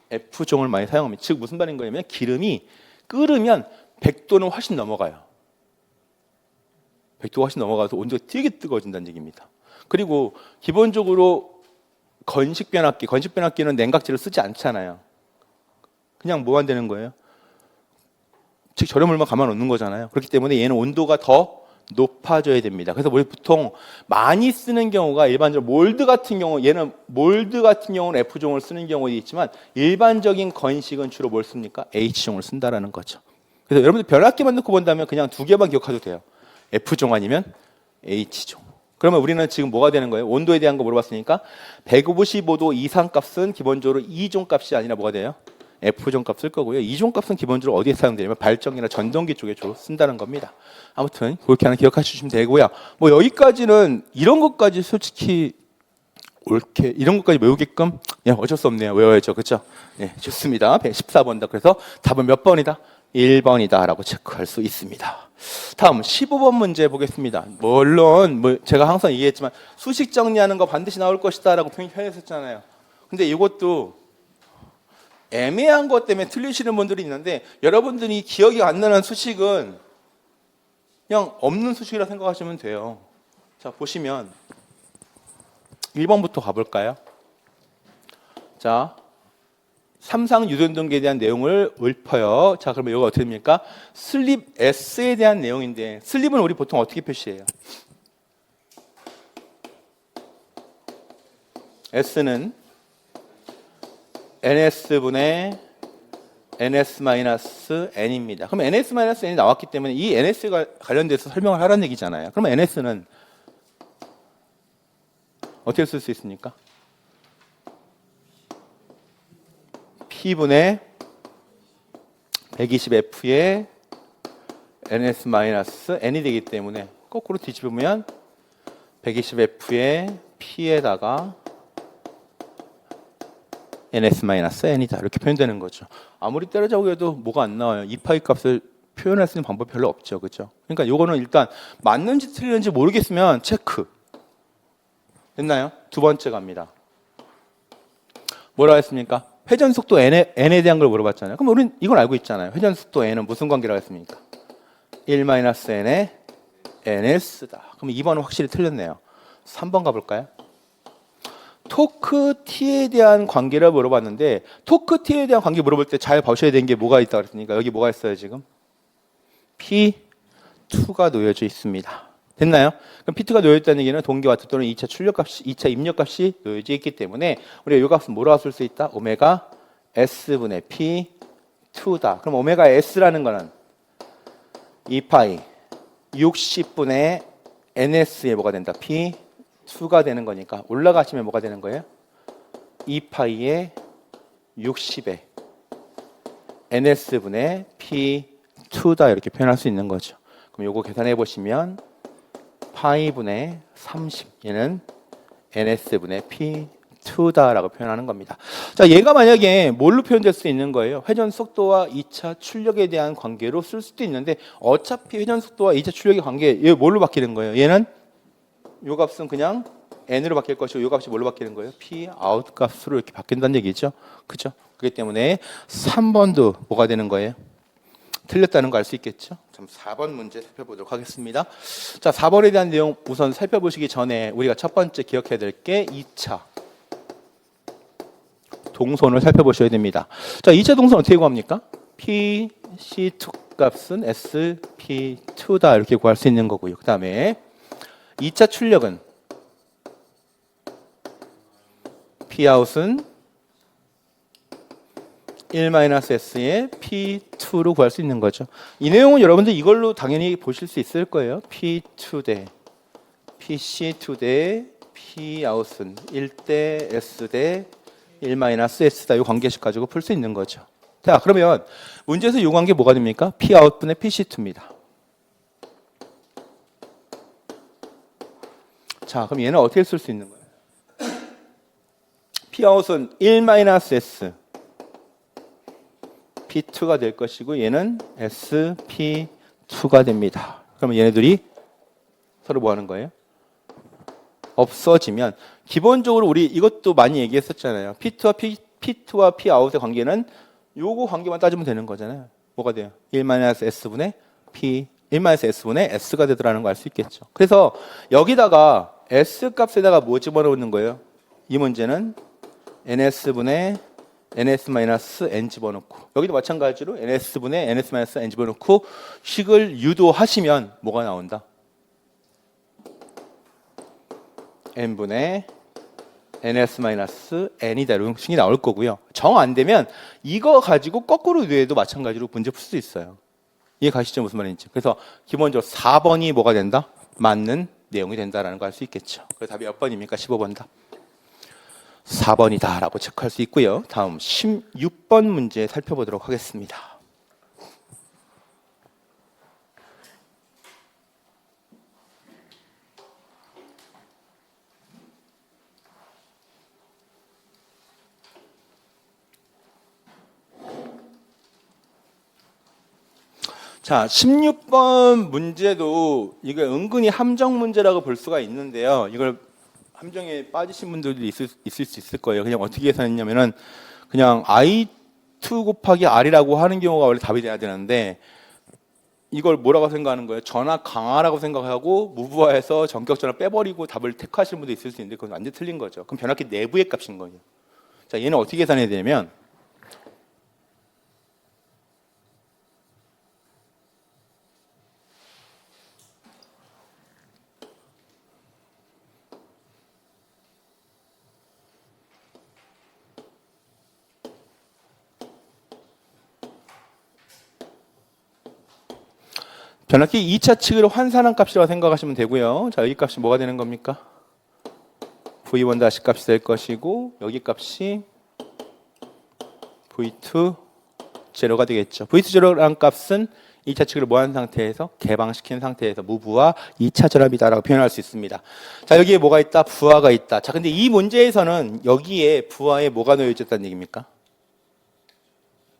F종을 많이 사용합니다. 즉 무슨 말인 거냐면 기름이 끓으면 100도는 훨씬 넘어가요. 100도가 훨씬 넘어가서 온도가 되게 뜨거워진다는 얘기입니다. 그리고 기본적으로 건식 변압기는 냉각제를 쓰지 않잖아요. 그냥 뭐만 되는 거예요? 즉 절연물만 감아 놓는 거잖아요. 그렇기 때문에 얘는 온도가 더 높아져야 됩니다. 그래서 우리 보통 많이 쓰는 경우가 일반적으로 몰드 같은 경우는 F종을 쓰는 경우도 있지만 일반적인 건식은 주로 뭘 씁니까? H종을 쓴다라는 거죠. 그래서 여러분들 변압기만 넣고 본다면 그냥 두 개만 기억해도 돼요. F종 아니면 H종. 그러면 우리는 지금 뭐가 되는 거예요? 온도에 대한 거 물어봤으니까 155도 이상 값은 기본적으로 E종 값이 아니라 뭐가 돼요? F종 값 쓸 거고요. E종 값은 기본적으로 어디에 사용되냐면 발전기나 전동기 쪽에 주로 쓴다는 겁니다. 아무튼 그렇게 하나 기억하시면 되고요. 뭐 여기까지는 이런 것까지 솔직히 옳게 이런 것까지 외우게끔 어쩔 수 없네요. 외워야죠. 그렇죠? 네, 좋습니다. 14번이다. 그래서 답은 몇 번이다? 1번이다 라고 체크할 수 있습니다. 다음 15번 문제 보겠습니다. 물론 제가 항상 얘기했지만 수식 정리하는 거 반드시 나올 것이다 라고 표현했었잖아요. 근데 이것도 애매한 것 때문에 틀리시는 분들이 있는데, 여러분들이 기억이 안 나는 수식은 그냥 없는 수식이라 생각하시면 돼요. 자, 보시면 1번부터 가볼까요? 자, 삼상 유전동기에 대한 내용을 읊어요. 자, 그러면 이거 어떻게 됩니까? 슬립 S에 대한 내용인데, 슬립은 우리 보통 어떻게 표시해요? S는 NS분의 NS-N입니다. 그럼 NS-N이 나왔기 때문에 이 NS가 관련돼서 설명을 하라는 얘기잖아요. 그러면 NS는 어떻게 쓸 수 있습니까? P분의 120F의 NS-N이 되기 때문에 거꾸로 뒤집으면 120F의 P에다가 NS-N이다 이렇게 표현되는 거죠. 아무리 때려자고 해도 뭐가 안 나와요. 이 파이 값을 표현할 수 있는 방법이 별로 없죠. 그렇죠? 그러니까 이거는 일단 맞는지 틀리는지 모르겠으면 체크. 됐나요? 두 번째 갑니다. 뭐라 했습니까? 회전 속도 n에 대한 걸 물어봤잖아요. 그럼 우리는 이걸 알고 있잖아요. 회전 속도 n은 무슨 관계라고 했습니까? 1-n의 ns다. 그럼 2번은 확실히 틀렸네요. 3번 가볼까요? 토크 T에 대한 관계를 물어봤는데, 토크 T에 대한 관계 물어볼 때 잘 보셔야 되는 게 뭐가 있다고 그랬으니까 여기 뭐가 있어요 지금? P2가 놓여져 있습니다. 됐나요? 그럼 P2가 놓여 있다는 얘기는 동기와트 또는 2차 출력값이, 2차 입력값이 놓여져 있기 때문에 우리가 이 값은 뭐라고 쓸 수 있다? 오메가 S분의 P2다. 그럼 오메가 S라는 거는 2파이 60분의 NS에 뭐가 된다? P2가 되는 거니까 올라가시면 뭐가 되는 거예요? 2파이의 60에 NS분의 P2다 이렇게 표현할 수 있는 거죠. 그럼 요거 계산해 보시면 파이분의 30, 얘는 NS분의 P2다라고 표현하는 겁니다. 자, 얘가 만약에 뭘로 표현될 수 있는 거예요? 회전 속도와 2차 출력에 대한 관계로 쓸 수도 있는데, 어차피 회전 속도와 2차 출력의 관계, 얘 뭘로 바뀌는 거예요? 얘는 요 값은 그냥 n으로 바뀔 것이고 이 값이 뭘로 바뀌는 거예요? p out 값으로 이렇게 바뀐다는 얘기죠. 그죠? 그렇기 때문에 3번도 뭐가 되는 거예요? 틀렸다는 거 알 수 있겠죠? 그럼 4번 문제 살펴보도록 하겠습니다. 자, 4번에 대한 내용 우선 살펴보시기 전에 우리가 첫 번째 기억해야 될 게 2차 동선을 살펴보셔야 됩니다. 자, 2차 동선 어떻게 구합니까? PC2 값은 SP2다 이렇게 구할 수 있는 거고요. 그 다음에 2차 출력은 Pout은 1-S의 P2로 구할 수 있는 거죠. 이 내용은 여러분들 이걸로 당연히 보실 수 있을 거예요. P2 대 PC2 대 Pout은 1대 S 대 1-S다. 이 관계식 가지고 풀 수 있는 거죠. 자, 그러면 문제에서 이 관계 뭐가 됩니까? Pout분의 PC2입니다. 자, 그럼 얘는 어떻게 쓸 수 있는 거예요? Pout은 1-S P2가 될 것이고 얘는 SP2가 됩니다. 그러면 얘네들이 서로 뭐 하는 거예요? 없어지면 기본적으로 우리 이것도 많이 얘기했었잖아요. P2와 Pout의 관계는 요거 관계만 따지면 되는 거잖아요. 뭐가 돼요? 1-S분의 P 1-S분의 S가 되더라는 거 알 수 있겠죠. 그래서 여기다가 S 값에다가 뭐 집어넣는 거예요? 이 문제는 NS분의 NS-N 집어넣고 여기도 마찬가지로 NS분의 NS-N 집어넣고 식을 유도하시면 뭐가 나온다? N분의 NS-N이다 이런 식이 나올 거고요. 정 안 되면 이거 가지고 거꾸로 유도해도 마찬가지로 문제 풀 수 있어요. 이해 가시죠? 무슨 말인지. 그래서 기본적으로 4번이 뭐가 된다? 맞는 내용이 된다라는 거 알 수 있겠죠. 그래서 답이 몇 번입니까? 15번 답. 4번이다 라고 체크할 수 있고요. 다음 16번 문제 살펴보도록 하겠습니다. 자, 16번 문제도 이거 은근히 함정 문제라고 볼 수가 있는데요. 이걸 함정에 빠지신 분들도 있을 수 있을 거예요. 그냥 어떻게 계산했냐면은 그냥 I2 곱하기 R이라고 하는 경우가 원래 답이 돼야 되는데 이걸 뭐라고 생각하는 거예요? 전화 강화라고 생각하고 무부하에서 전격 전화 빼버리고 답을 택하시는 분도 있을 수 있는데 그건 완전 틀린 거죠. 그럼 변압기 내부의 값인 거예요. 자, 얘는 어떻게 계산해야 되냐면 변압기 2차 측으로 환산한 값이라고 생각하시면 되고요. 자, 여기 값이 뭐가 되는 겁니까? V1 다시 값이 될 것이고 여기 값이 V2 제로가 되겠죠. V2 제로란 값은 2차 측으로 뭐한 상태에서 개방시킨 상태에서 무부하 2차 전압이다라고 표현할 수 있습니다. 자, 여기에 뭐가 있다? 부하가 있다. 자, 근데 이 문제에서는 여기에 부하에 뭐가 놓여졌다는 얘기입니까?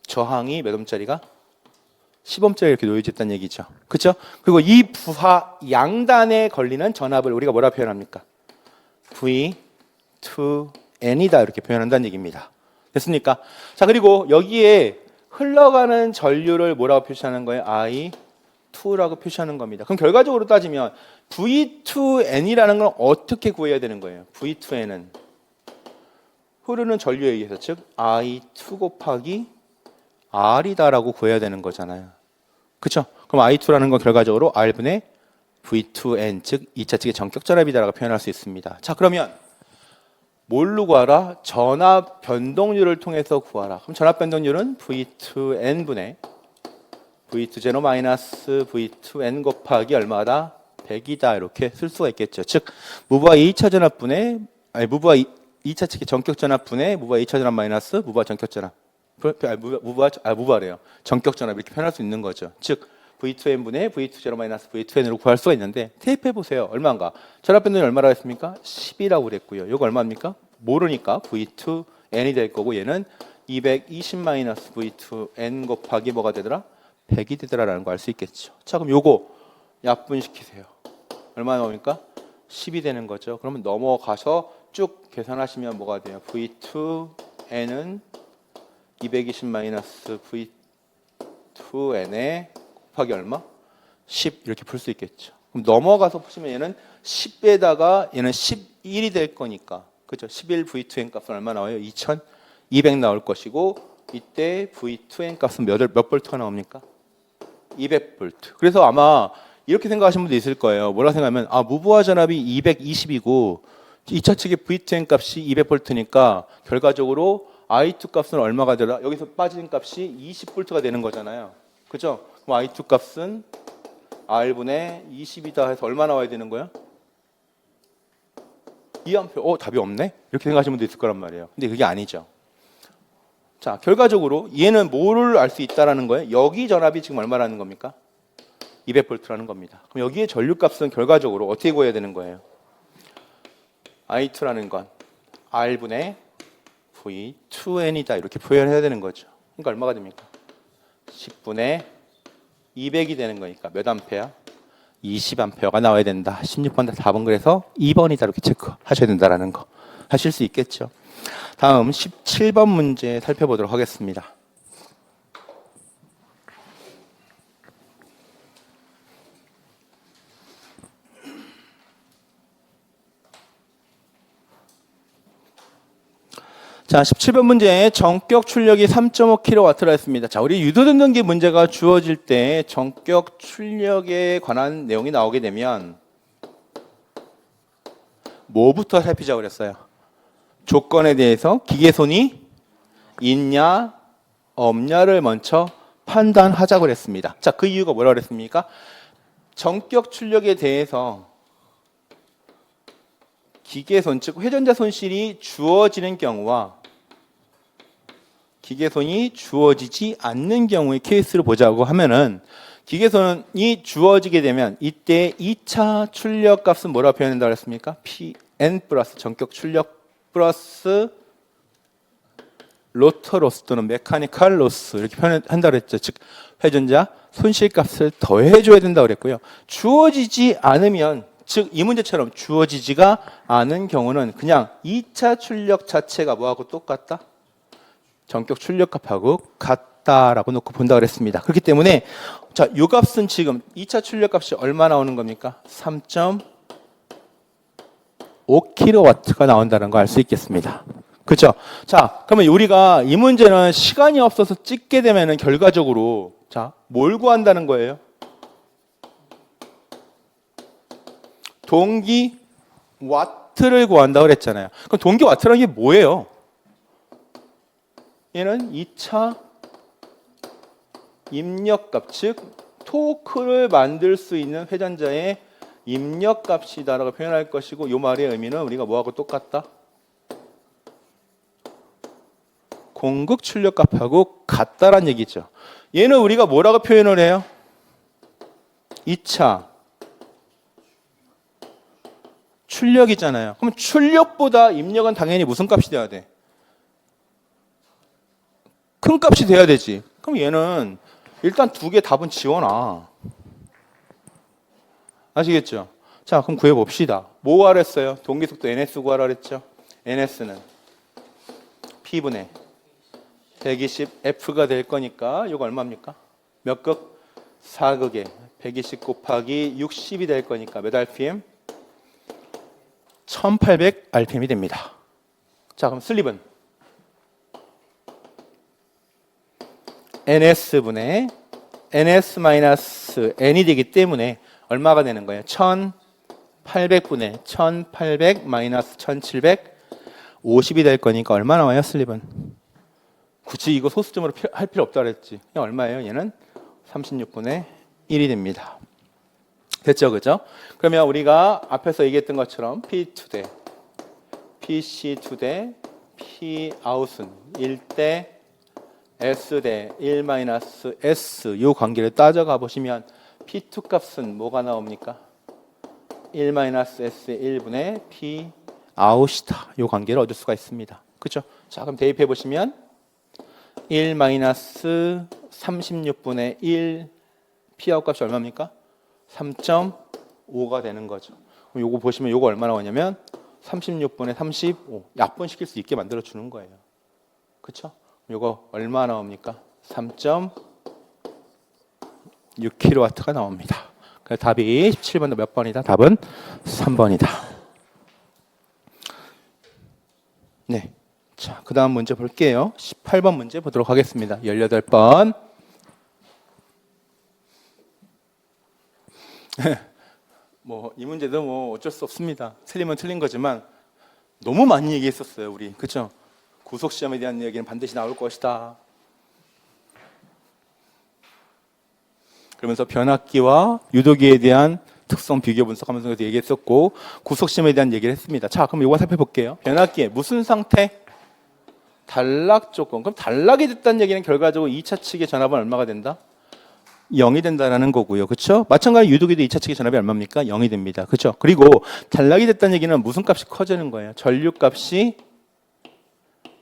저항이 몇 oh짜리가? 10oh짜리 이렇게 놓여졌다는 얘기죠. 그렇죠? 그리고 이 부하 양단에 걸리는 전압을 우리가 뭐라 표현합니까? V2N이다 이렇게 표현한다는 얘기입니다. 됐습니까? 자, 그리고 여기에 흘러가는 전류를 뭐라고 표시하는 거예요? I2라고 표시하는 겁니다. 그럼 결과적으로 따지면 V2N이라는 건 어떻게 구해야 되는 거예요? V2N은 흐르는 전류에 의해서 즉 I2 곱하기 R이다라고 구해야 되는 거잖아요. 그렇죠? 그럼 I2라는 건 결과적으로 R분의 V2N 즉 2차 측의 전격 전압이다라고 표현할 수 있습니다. 자, 그러면 뭘로 구하라? 전압 변동률을 통해서 구하라. 그럼 전압 변동률은 V2N분의 V2제로 마이너스 V2N 곱하기 얼마다? 100이다 이렇게 쓸 수가 있겠죠. 즉 무부하 2차 전압분의 무부하 2차 측의 전격 전압분의 무부하 2차 전압 마이너스 무부하 전격 전압 무부하래요. 전격 전압 이렇게 표현할 수 있는 거죠. 즉 V2N분의 V2제로 마이너스 V2N으로 구할 수가 있는데 테이프해 보세요. 얼마인가? 전압 변동이 얼마라고 했습니까? 10이라고 그랬고요. 이거 얼마입니까? 모르니까 V2N이 될 거고 얘는 220 마이너스 V2N 곱하기 뭐가 되더라? 100이 되더라라는 거 알 수 있겠죠. 자, 그럼 요거 약분시키세요. 얼마 나옵니까? 10이 되는 거죠. 그러면 넘어가서 쭉 계산하시면 뭐가 돼요? V2n은 220 마이너스 V2n에 곱하기 얼마? 10 이렇게 풀 수 있겠죠. 그럼 넘어가서 보시면 얘는 10에다가 얘는 11이 될 거니까 그죠? 11 V2n 값은 얼마 나와요? 2200 나올 것이고 이때 V2n 값은 몇 볼트가 나옵니까? 200볼트. 그래서 아마 이렇게 생각하시는 분도 있을 거예요. 뭐라 생각하면 무부하 전압이 220이고 2차 측의 V2n 값이 200볼트니까 결과적으로 I2 값은 얼마가 되라? 여기서 빠진 값이 20볼트가 되는 거잖아요. 그죠? 그럼 I2 값은 R분의 20이다 해서 얼마 나와야 되는 거야? 2A. 답이 없네? 이렇게 생각하시는 분도 있을 거란 말이에요. 근데 그게 아니죠. 자, 결과적으로 얘는 뭐를 알 수 있다라는 거예요? 여기 전압이 지금 얼마라는 겁니까? 200볼트라는 겁니다. 그럼 여기에 전류값은 결과적으로 어떻게 구해야 되는 거예요? I2라는 건 R분의 V2n이다 이렇게 표현해야 되는 거죠. 그러니까 얼마가 됩니까? 10분의 200이 되는 거니까 몇 암페어? 20암페어가 나와야 된다. 16번 4번 그래서 2번이다 이렇게 체크하셔야 된다라는 거 하실 수 있겠죠. 다음 17번 문제 살펴보도록 하겠습니다. 자, 17번 문제 전격 출력이 3.5kW라 했습니다. 자, 우리 유도전등기 문제가 주어질 때 전격 출력에 관한 내용이 나오게 되면 뭐부터 살피자고 그랬어요? 조건에 대해서 기계손이 있냐 없냐를 먼저 판단하자고 그랬습니다. 자, 그 이유가 뭐라고 그랬습니까? 전격 출력에 대해서 기계손, 즉 회전자 손실이 주어지는 경우와 기계손이 주어지지 않는 경우의 케이스를 보자고 하면은 기계손이 주어지게 되면 이때 2차 출력 값은 뭐라고 표현한다고 했습니까? Pn 플러스 전격 출력 플러스 로터 로스 또는 메카니컬 로스 이렇게 표현한다고 했죠. 즉 회전자 손실 값을 더해줘야 된다고 그랬고요. 주어지지 않으면 즉 이 문제처럼 주어지지가 않은 경우는 그냥 2차 출력 자체가 뭐하고 똑같다? 전격 출력값하고 같다라고 놓고 본다 그랬습니다. 그렇기 때문에 자, 이 값은 지금 2차 출력값이 얼마 나오는 겁니까? 3.5kW가 나온다는 거 알 수 있겠습니다. 그렇죠? 자, 그러면 우리가 이 문제는 시간이 없어서 찍게 되면은 결과적으로 자, 뭘 구한다는 거예요? 동기 와트를 구한다고 그랬잖아요. 그럼 동기 와트라는 게 뭐예요? 얘는 2차 입력값, 즉 토크를 만들 수 있는 회전자의 입력값이다라고 표현할 것이고 이 말의 의미는 우리가 뭐하고 똑같다? 공급 출력값하고 같다란 얘기죠. 얘는 우리가 뭐라고 표현을 해요? 2차 출력이잖아요. 그럼 출력보다 입력은 당연히 무슨 값이 돼야 돼? 큰 값이 돼야 되지. 그럼 얘는 일단 두 개 답은 지워놔. 아시겠죠? 자, 그럼 구해봅시다. 뭐 구하라 했어요? 동기속도 NS 구하라 그랬죠? NS는 P분의 120F가 될 거니까 이거 얼마입니까? 몇 극? 4극에 120 곱하기 60이 될 거니까 몇 RPM? 1800 RPM이 됩니다. 자, 그럼 슬립은 NS분의 NS-N이 되기 때문에 얼마가 되는 거예요? 1800분의 1800 마이너스 1750이 될 거니까 얼마 나와요, 슬립은? 굳이 이거 소수점으로 할 필요 없다 그랬지. 그냥 얼마예요? 얘는 36분의 1이 됩니다. 됐죠, 그죠? 그러면 우리가 앞에서 얘기했던 것처럼 P2대 PC2대 Pout은 1대 S대 1-S 이 관계를 따져가 보시면 P2 값은 뭐가 나옵니까? 1-S의 1분의 Pout이다. 이 관계를 얻을 수가 있습니다. 그렇죠? 자, 그럼 대입해 보시면 1-36분의 1 Pout 값이 얼마입니까? 3.5가 되는 거죠. 그럼 요거 보시면 요거 얼마 나오냐면 36분의 35 약분시킬 수 있게 만들어 주는 거예요. 그렇죠? 요거 얼마 나옵니까? 3.6kW가 나옵니다. 그래서 답이 17번도 몇 번이다? 답은 3번이다. 네. 자, 그 다음 문제 볼게요. 18번 문제 보도록 하겠습니다. 18번. 뭐, 이 문제도 뭐 어쩔 수 없습니다. 틀리면 틀린 거지만 너무 많이 얘기했었어요, 우리. 그쵸? 구속시험에 대한 얘기는 반드시 나올 것이다. 그러면서 변압기와 유도기에 대한 특성 비교 분석하면서 얘기했었고, 구속시험에 대한 얘기를 했습니다. 자, 그럼 이거 살펴볼게요. 변압기의 무슨 상태? 단락 조건. 그럼 단락이 됐다는 얘기는 결과적으로 2차 측의 전압은 얼마가 된다? 0이 된다라는 거고요. 그렇죠? 마찬가지로 유도기도 2차 측의 전압이 얼마입니까? 0이 됩니다. 그렇죠? 그리고 단락이 됐다는 얘기는 무슨 값이 커지는 거예요? 전류값이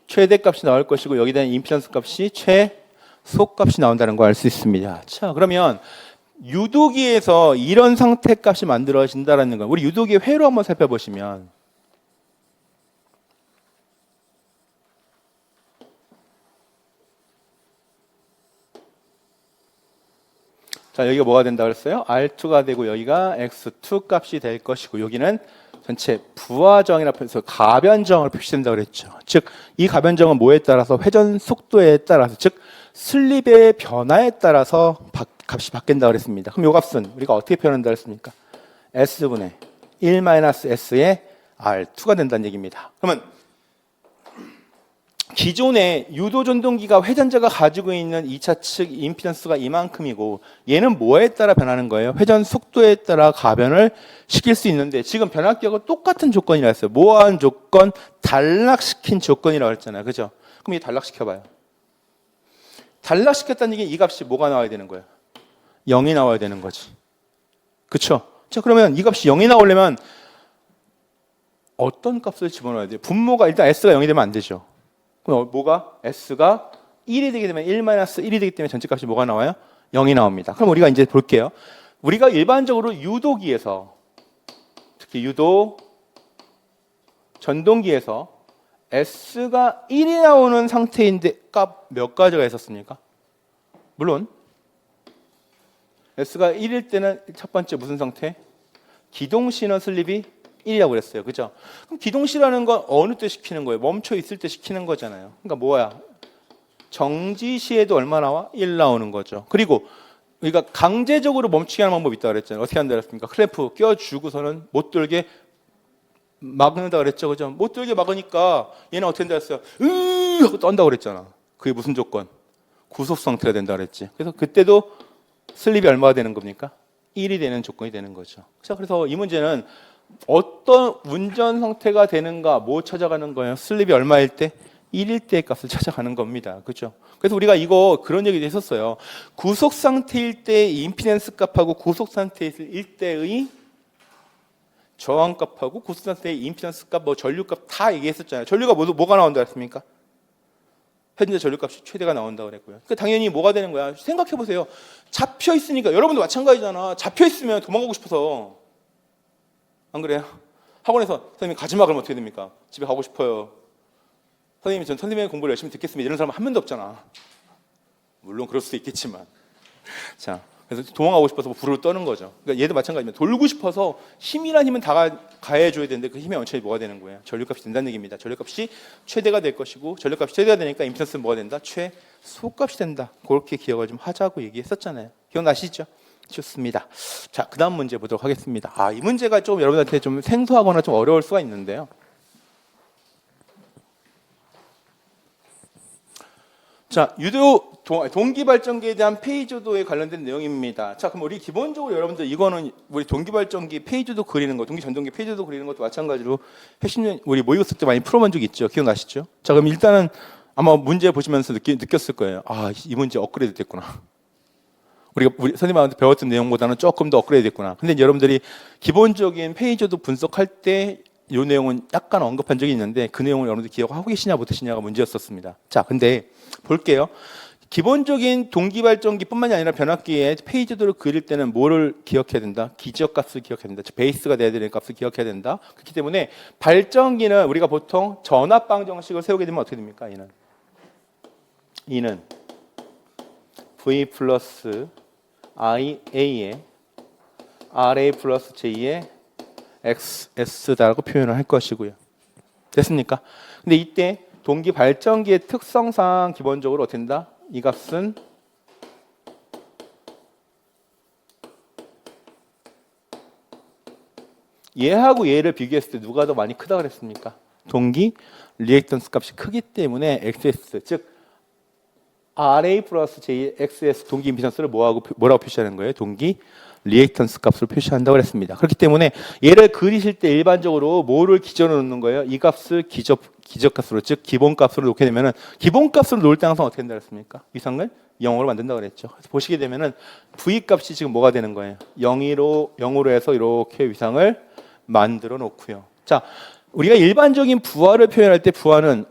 최대값이 나올 것이고 여기에 대한 임피던스 값이 최소값이 나온다는 걸 알 수 있습니다. 자, 그러면 유도기에서 이런 상태 값이 만들어진다라는 거. 우리 유도기의 회로 한번 살펴보시면 자, 여기가 뭐가 된다 그랬어요? R2가 되고 여기가 X2 값이 될 것이고 여기는 전체 부하정이라 해서 가변정을 표시된다 그랬죠. 즉, 이 가변정은 뭐에 따라서 회전 속도에 따라서 즉 슬립의 변화에 따라서 값이 바뀐다 그랬습니다. 그럼 이 값은 우리가 어떻게 표현한다 그랬습니까? S분의 1-S의 R2가 된다는 얘기입니다. 그러면 기존의 유도 전동기가 회전자가 가지고 있는 2차 측 임피던스가 이만큼이고 얘는 뭐에 따라 변하는 거예요? 회전 속도에 따라 가변을 시킬 수 있는데 지금 변압기하고 똑같은 조건이라 했어요. 뭐한 조건? 단락시킨 조건이라고 했잖아요. 그죠? 그럼 이 단락시켜봐요. 단락시켰다는 얘기는 이 값이 뭐가 나와야 되는 거예요? 0이 나와야 되는 거지. 그쵸? 자, 그러면 이 값이 0이 나오려면 어떤 값을 집어넣어야 돼요? 분모가 일단 S가 0이 되면 안 되죠. 그럼 뭐가? S가 1이 되게 되면 1-1이 되기 때문에 전체 값이 뭐가 나와요? 0이 나옵니다. 그럼 우리가 이제 볼게요. 우리가 일반적으로 유도기에서 특히 유도 전동기에서 S가 1이 나오는 상태인데 값 몇 가지가 있었습니까? 물론 S가 1일 때는 첫 번째 무슨 상태? 기동신호 슬립이 1이라고 그랬어요. 그죠? 그럼 기동시라는 건 어느 때 시키는 거예요? 멈춰 있을 때 시키는 거잖아요. 그러니까 뭐야? 정지시에도 얼마 나와? 1 나오는 거죠. 그리고 우리가 강제적으로 멈추게 하는 방법이 있다고 그랬잖아요. 어떻게 한다 그랬습니까? 클램프 껴주고서는 못 돌게 막는다 그랬죠. 그죠? 못 돌게 막으니까 얘는 어떻게 한다 그랬어요? 하고 떤다고 그랬잖아. 그게 무슨 조건? 구속 상태가 된다 그랬지. 그래서 그때도 슬립이 얼마가 되는 겁니까? 1이 되는 조건이 되는 거죠. 그래서 이 문제는 어떤 운전 상태가 되는가, 뭐 찾아가는 거예요? 슬립이 얼마일 때? 1일 때의 값을 찾아가는 겁니다. 그렇죠? 그래서 우리가 이거 그런 얘기도 했었어요. 구속 상태일 때 임피던스 값하고 구속 상태일 때의 저항 값하고 구속 상태의 임피던스 값, 뭐 전류 값 다 얘기했었잖아요. 전류가 뭐가 나온다 그랬습니까? 현재 전류값이 최대가 나온다고 그랬고요. 그러니까 당연히 뭐가 되는 거야? 생각해 보세요. 잡혀 있으니까 여러분도 마찬가지잖아. 잡혀 있으면 도망가고 싶어서 안 그래요? 학원에서 선생님 가지 마 그러면 어떻게 됩니까? 집에 가고 싶어요. 선생님이 전 선생님의 공부를 열심히 듣겠습니다. 이런 사람 한 명도 없잖아. 물론 그럴 수도 있겠지만. 자, 그래서 도망가고 싶어서 불을 떠는 거죠. 그러니까 얘도 마찬가지입니다. 돌고 싶어서 힘이란 힘은 다 가해줘야 되는데 그 힘의 원천이 뭐가 되는 거예요? 전류값이 된다는 얘기입니다. 전류값이 최대가 될 것이고 전류값이 최대가 되니까 임피던스는 뭐가 된다? 최소값이 된다. 그렇게 기억을 좀 하자고 얘기했었잖아요. 기억나시죠? 좋습니다. 자, 그 다음 문제 보도록 하겠습니다. 이 문제가 좀 여러분한테 좀 생소하거나 좀 어려울 수가 있는데요. 자, 유도 동기발전기에 대한 페이저도에 관련된 내용입니다. 자, 그럼 우리 기본적으로 여러분들 이거는 우리 동기발전기 페이저도 그리는 거, 동기전동기 페이저도 그리는 것도 마찬가지로 핵심 우리 모의고사 때 많이 풀어본 적 있죠. 기억나시죠? 자, 그럼 일단은 아마 문제 보시면서 느꼈을 거예요. 이 문제 업그레이드 됐구나. 우리 선생님한테 배웠던 내용보다는 조금 더 업그레이드 됐구나. 근데 여러분들이 기본적인 페이저도 분석할 때 이 내용은 약간 언급한 적이 있는데 그 내용을 여러분들 기억하고 계시냐 못하시냐가 문제였었습니다. 자, 근데 볼게요. 기본적인 동기발전기뿐만이 아니라 변압기의 페이지도를 그릴 때는 뭐를 기억해야 된다? 기저값을 기억해야 된다. 즉 베이스가 돼야 되는 값을 기억해야 된다. 그렇기 때문에 발전기는 우리가 보통 전압 방정식을 세우게 되면 어떻게 됩니까? 이는 V 플러스 IA에 RA 플러스 J에 XS다라고 표현을 할 것이고요. 됐습니까? 근데 이때 동기 발전기의 특성상 기본적으로 어떻게 된다? 이 값은 얘하고 얘를 비교했을 때 누가 더 많이 크다 그랬습니까? 동기 리액턴스 값이 크기 때문에 XS 즉 RA 플러스 J XS 동기 임피던스를 뭐라고 표시하는 거예요? 동기 리액턴스 값으로 표시한다고 그랬습니다. 그렇기 때문에 얘를 그리실 때 일반적으로 뭐를 기준으로 놓는 거예요? 이 값을 기저값으로 즉 기본값으로 놓게 되면은 기본값으로 놓을 때 항상 어떻게 된다 그랬습니까? 위상을 0으로 만든다 그랬죠. 그래서 보시게 되면은 V 값이 지금 뭐가 되는 거예요? 0으로 해서 이렇게 위상을 만들어 놓고요. 자, 우리가 일반적인 부하를 표현할 때 부하는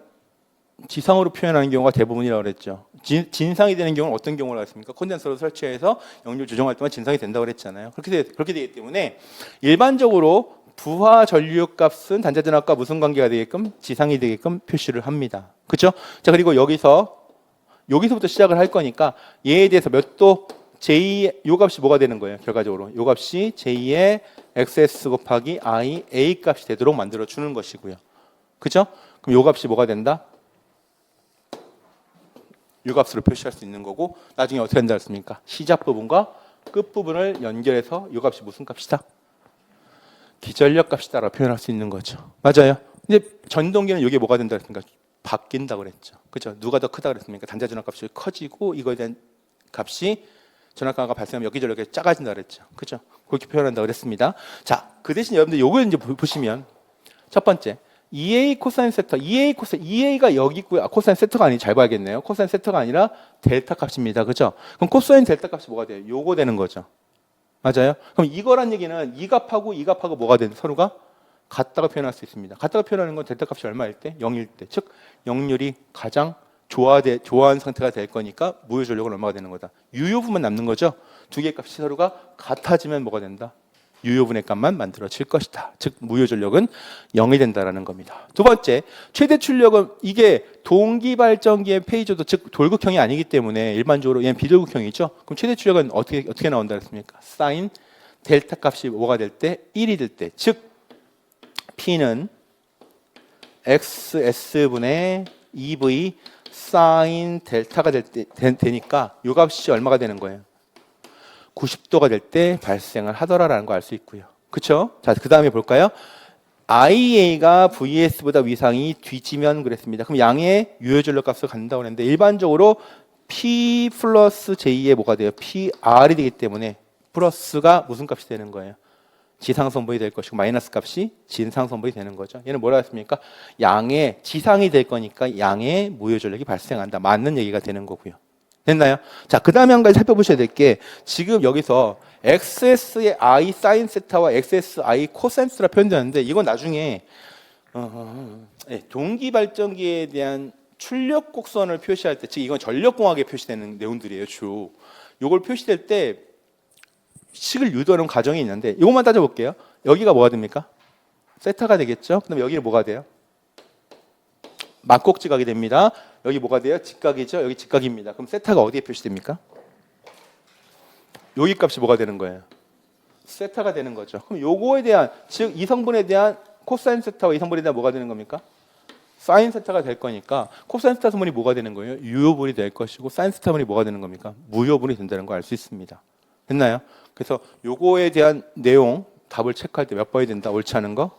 지상으로 표현하는 경우가 대부분이라고 그랬죠. 진상이 되는 경우는 어떤 경우를 했습니까? 콘덴서를 설치해서 역류 조정할 때만 진상이 된다고 그랬잖아요. 그렇게 되기 때문에 일반적으로 부하 전류 값은 단자전압과 무슨 관계가 되게끔 지상이 되게끔 표시를 합니다. 그렇죠? 자, 그리고 여기서부터 시작을 할 거니까 얘에 대해서 몇 도 J 요 값이 뭐가 되는 거예요? 결과적으로 요 값이 J의 XS 곱하기 I A 값이 되도록 만들어 주는 것이고요. 그렇죠? 그럼 요 값이 뭐가 된다? 요 값으로 표시할 수 있는 거고 나중에 어떻게 된다 했습니까? 시작 부분과 끝 부분을 연결해서 요 값이 무슨 값이다? 기전력 값이다라고 표현할 수 있는 거죠. 맞아요. 근데 전동기는 이게 뭐가 된다 했습니까? 바뀐다 그랬죠. 그렇죠? 누가 더 크다 그랬습니까? 단자 전압 값이 커지고 이거에 대한 값이 전압 강화가 발생하면 여기저기 작아진다 그랬죠. 그렇죠? 그렇게 표현한다 그랬습니다. 자, 그 대신 여러분들 요걸 이제 보시면 첫 번째 EA 코사인 세터, EA가 여기 있고요. 코사인 세터가 아니 잘 봐야겠네요. 코사인 세터가 아니라 델타 값입니다. 그렇죠? 그럼 코사인 델타 값이 뭐가 돼요? 요거 되는 거죠. 맞아요? 그럼 이거란 얘기는 이 값하고 뭐가 되는 서로가 같다고 표현할 수 있습니다. 같다고 표현하는 건 델타 값이 얼마일 때? 0일 때. 즉 역률이 가장 좋아한 상태가 될 거니까 무효 전력은 얼마가 되는 거다? 유효분만 남는 거죠. 두 개의 값이 서로가 같아지면 뭐가 된다? 유효분의 값만 만들어질 것이다. 즉 무효 전력은 0이 된다라는 겁니다. 두 번째, 최대 출력은 이게 동기 발전기의 페이저도 즉 돌극형이 아니기 때문에 일반적으로 얘는 비돌극형이죠. 그럼 최대 출력은 어떻게 나온다 그랬습니까? 사인 델타 값이 뭐가 될 때? 1이 될 때. 즉 P는 XS분의 2V 사인 델타가 되니까 이 값이 얼마가 되는 거예요? 90도가 될 때 발생을 하더라라는 거 알 수 있고요. 그렇죠? 자, 그 다음에 볼까요? IA가 VS보다 위상이 뒤지면 그랬습니다. 그럼 양의 유효전력 값을 갖는다고 했는데 일반적으로 P 플러스 J의 뭐가 돼요? PR이 되기 때문에 플러스가 무슨 값이 되는 거예요? 지상선분이 될 것이고 마이너스 값이 진상선분이 되는 거죠. 얘는 뭐라 했습니까? 양의 지상이 될 거니까 양의 무효전력이 발생한다. 맞는 얘기가 되는 거고요. 됐나요? 자, 그 다음에 한 가지 살펴보셔야 될 게 지금 여기서 XS의 I 사인 세타와 XSI 코사인스라 표현되는데 이건 나중에 동기 발전기에 대한 출력 곡선을 표시할 때 즉 이건 전력공학에 표시되는 내용들이에요. 주로 이걸 표시될 때 식을 유도하는 과정이 있는데 이것만 따져볼게요. 여기가 뭐가 됩니까? 세타가 되겠죠. 그다음에 여기는 뭐가 돼요? 막곡지각이 됩니다. 여기 뭐가 돼요? 직각이죠. 여기 직각입니다. 그럼 세타가 어디에 표시됩니까? 여기 값이 뭐가 되는 거예요? 세타가 되는 거죠. 그럼 요거에 대한 즉 이 성분에 대한 코사인 세타와 이 성분에 대한 뭐가 되는 겁니까? 사인 세타가 될 거니까 코사인 세타 성분이 뭐가 되는 거예요? 유효분이 될 것이고 사인 세타 성분이 뭐가 되는 겁니까? 무효분이 된다는 걸 알 수 있습니다. 됐나요? 그래서 요거에 대한 내용 답을 체크할 때 몇 번이 된다? 옳지 않은 거?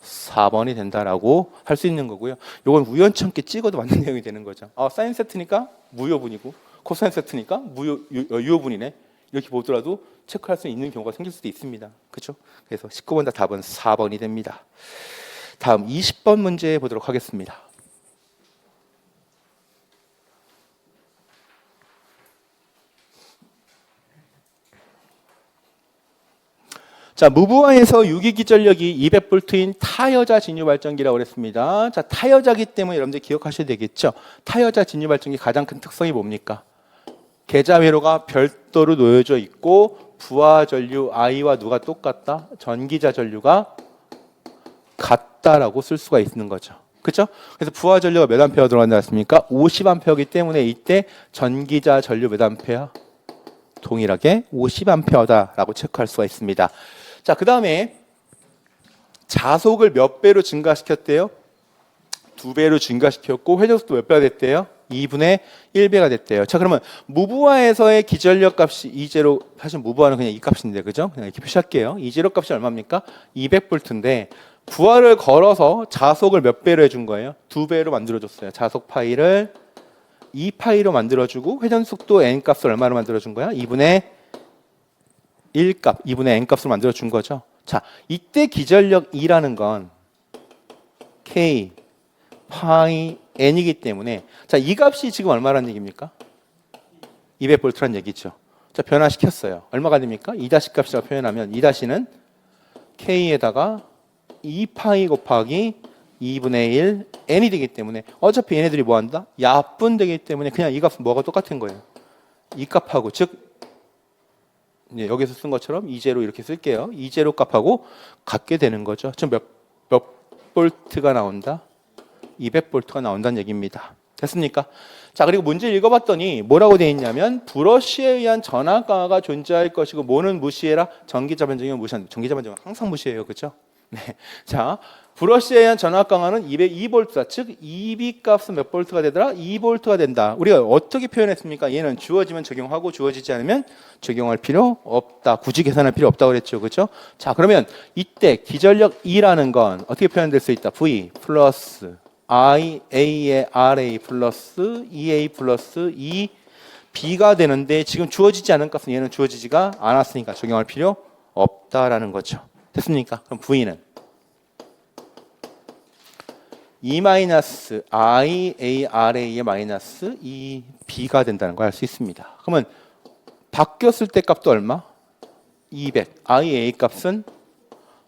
4번이 된다라고 할 수 있는 거고요. 요건 우연찮게 찍어도 맞는 내용이 되는 거죠. 사인 세트니까 무효분이고 코사인 세트니까 유효분이네. 이렇게 보더라도 체크할 수 있는 경우가 생길 수도 있습니다. 그렇죠? 그래서 19번 다 답은 4번이 됩니다. 다음 20번 문제 보도록 하겠습니다. 자, 무부하에서 유기기전력이 200V인 타여자 진유발전기라고 그랬습니다. 자, 타여자기 때문에 여러분들 기억하셔야 되겠죠. 타여자 진유발전기 가장 큰 특성이 뭡니까? 계좌 회로가 별도로 놓여져 있고 부하 전류 I와 누가 똑같다? 전기자 전류가 같다라고 쓸 수가 있는 거죠. 그렇죠? 그래서 부하 전류가 몇 암페어 들어간다 했습니까? 50암페어이기 때문에 이때 전기자 전류 몇 암페어? 동일하게 50암페어다라고 체크할 수가 있습니다. 자, 그 다음에 자속을 몇 배로 증가시켰대요? 2배로 증가시켰고 회전속도 몇 배가 됐대요? 2분의 1배가 됐대요. 자, 그러면 무부하에서의 기전력 값이 이제로, 사실 무부하는 그냥 이 값인데, 그죠? 그냥 이렇게 표시할게요. 이제로 값이 얼마입니까? 200V인데 부하를 걸어서 자속을 몇 배로 해준 거예요? 2배로 만들어줬어요. 자속 파이를 2파이로 만들어주고 회전속도 n 값을 얼마로 만들어준 거야? 2분의 1값, 2분의 n 값으로 만들어준 거죠. 자, 이때 기전력 E라는 건 K, 파이, n이기 때문에 자, 이 값이 지금 얼마라는 얘기입니까? 200V라는 얘기죠. 자, 변화시켰어요. 얼마가 됩니까? 2' 값이라고 표현하면 2'는 K에다가 2파이 곱하기 2분의 1 n이 되기 때문에 어차피 얘네들이 뭐한다? 약분되기 때문에 그냥 이 값은 뭐가 똑같은 거예요? 이 값하고 즉 이제 여기서 쓴 것처럼 이제로 이렇게 쓸게요. 이제로 값하고 같게 되는 거죠. 지금 몇 볼트가 나온다? 200볼트가 나온다는 얘기입니다. 됐습니까? 자, 그리고 문제를 읽어봤더니 뭐라고 되어 있냐면 브러쉬에 의한 전압 강화가 존재할 것이고 뭐는 무시해라? 전기자 변정은 무시한다. 전기자 변정은 항상 무시해요. 그렇죠? 네. 자, 브러쉬에 의한 전압 강화는 202V다. 즉 2B 값은 몇 볼트가 되더라? 2V가 된다. 우리가 어떻게 표현했습니까? 얘는 주어지면 적용하고 주어지지 않으면 적용할 필요 없다. 굳이 계산할 필요 없다고 그랬죠. 그렇죠? 자, 그러면 이때 기전력 E라는 건 어떻게 표현될 수 있다? V 플러스 IA의 RA 플러스 EA 플러스 E B가 되는데 지금 주어지지 않은 값은 얘는 주어지지가 않았으니까 적용할 필요 없다라는 거죠. 됐습니까? 그럼 V는 E-IARA의 마이너스 EB가 된다는 걸 알 수 있습니다. 그러면 바뀌었을 때 값도 얼마? 200. IA 값은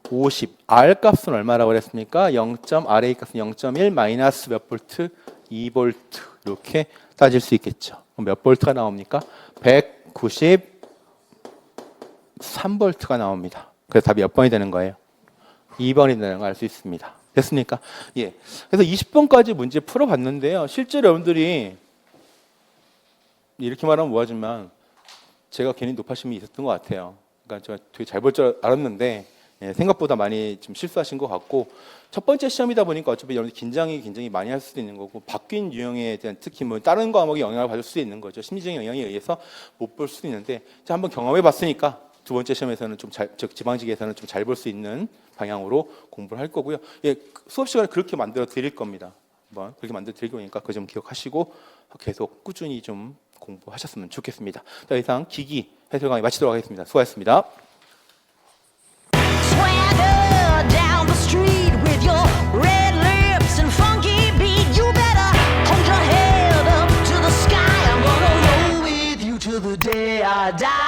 50. R 값은 얼마라고 그랬습니까? 0. RA 값은 0.1 마이너스 몇 볼트? 2볼트. 이렇게 따질 수 있겠죠. 그럼 몇 볼트가 나옵니까? 193볼트가 나옵니다. 그래서 답이 몇 번이 되는 거예요? 2번이 되는 걸 알 수 있습니다. 됐습니까? 예. 그래서 20번까지 문제 풀어봤는데요. 실제로 여러분들이 이렇게 말하면 뭐하지만 제가 괜히 높아심이 있었던 것 같아요. 그러니까 제가 되게 잘 볼 줄 알았는데 예, 생각보다 많이 좀 실수하신 것 같고 첫 번째 시험이다 보니까 어차피 여러분들 긴장이 굉장히 많이 할 수도 있는 거고 바뀐 유형에 대한 특히 뭐 다른 과목에 영향을 받을 수도 있는 거죠. 심리적인 영향에 의해서 못 볼 수도 있는데 자, 한번 경험해 봤으니까 두 번째 시험에서는 좀 즉 지방직에서는 좀 잘 볼 수 있는 방향으로 공부를 할 거고요. 예, 수업 시간에 그렇게 만들어 드릴 겁니다. 한번 그렇게 만들어 드릴 거니까 그 점 기억하시고 계속 꾸준히 좀 공부하셨으면 좋겠습니다. 자, 이상 기기 해설 강의 마치도록 하겠습니다. 수고하셨습니다. Swagger down the street with your red lips and funky beat. You better hold your head up to the sky. I'm gonna roll with you till the day I die.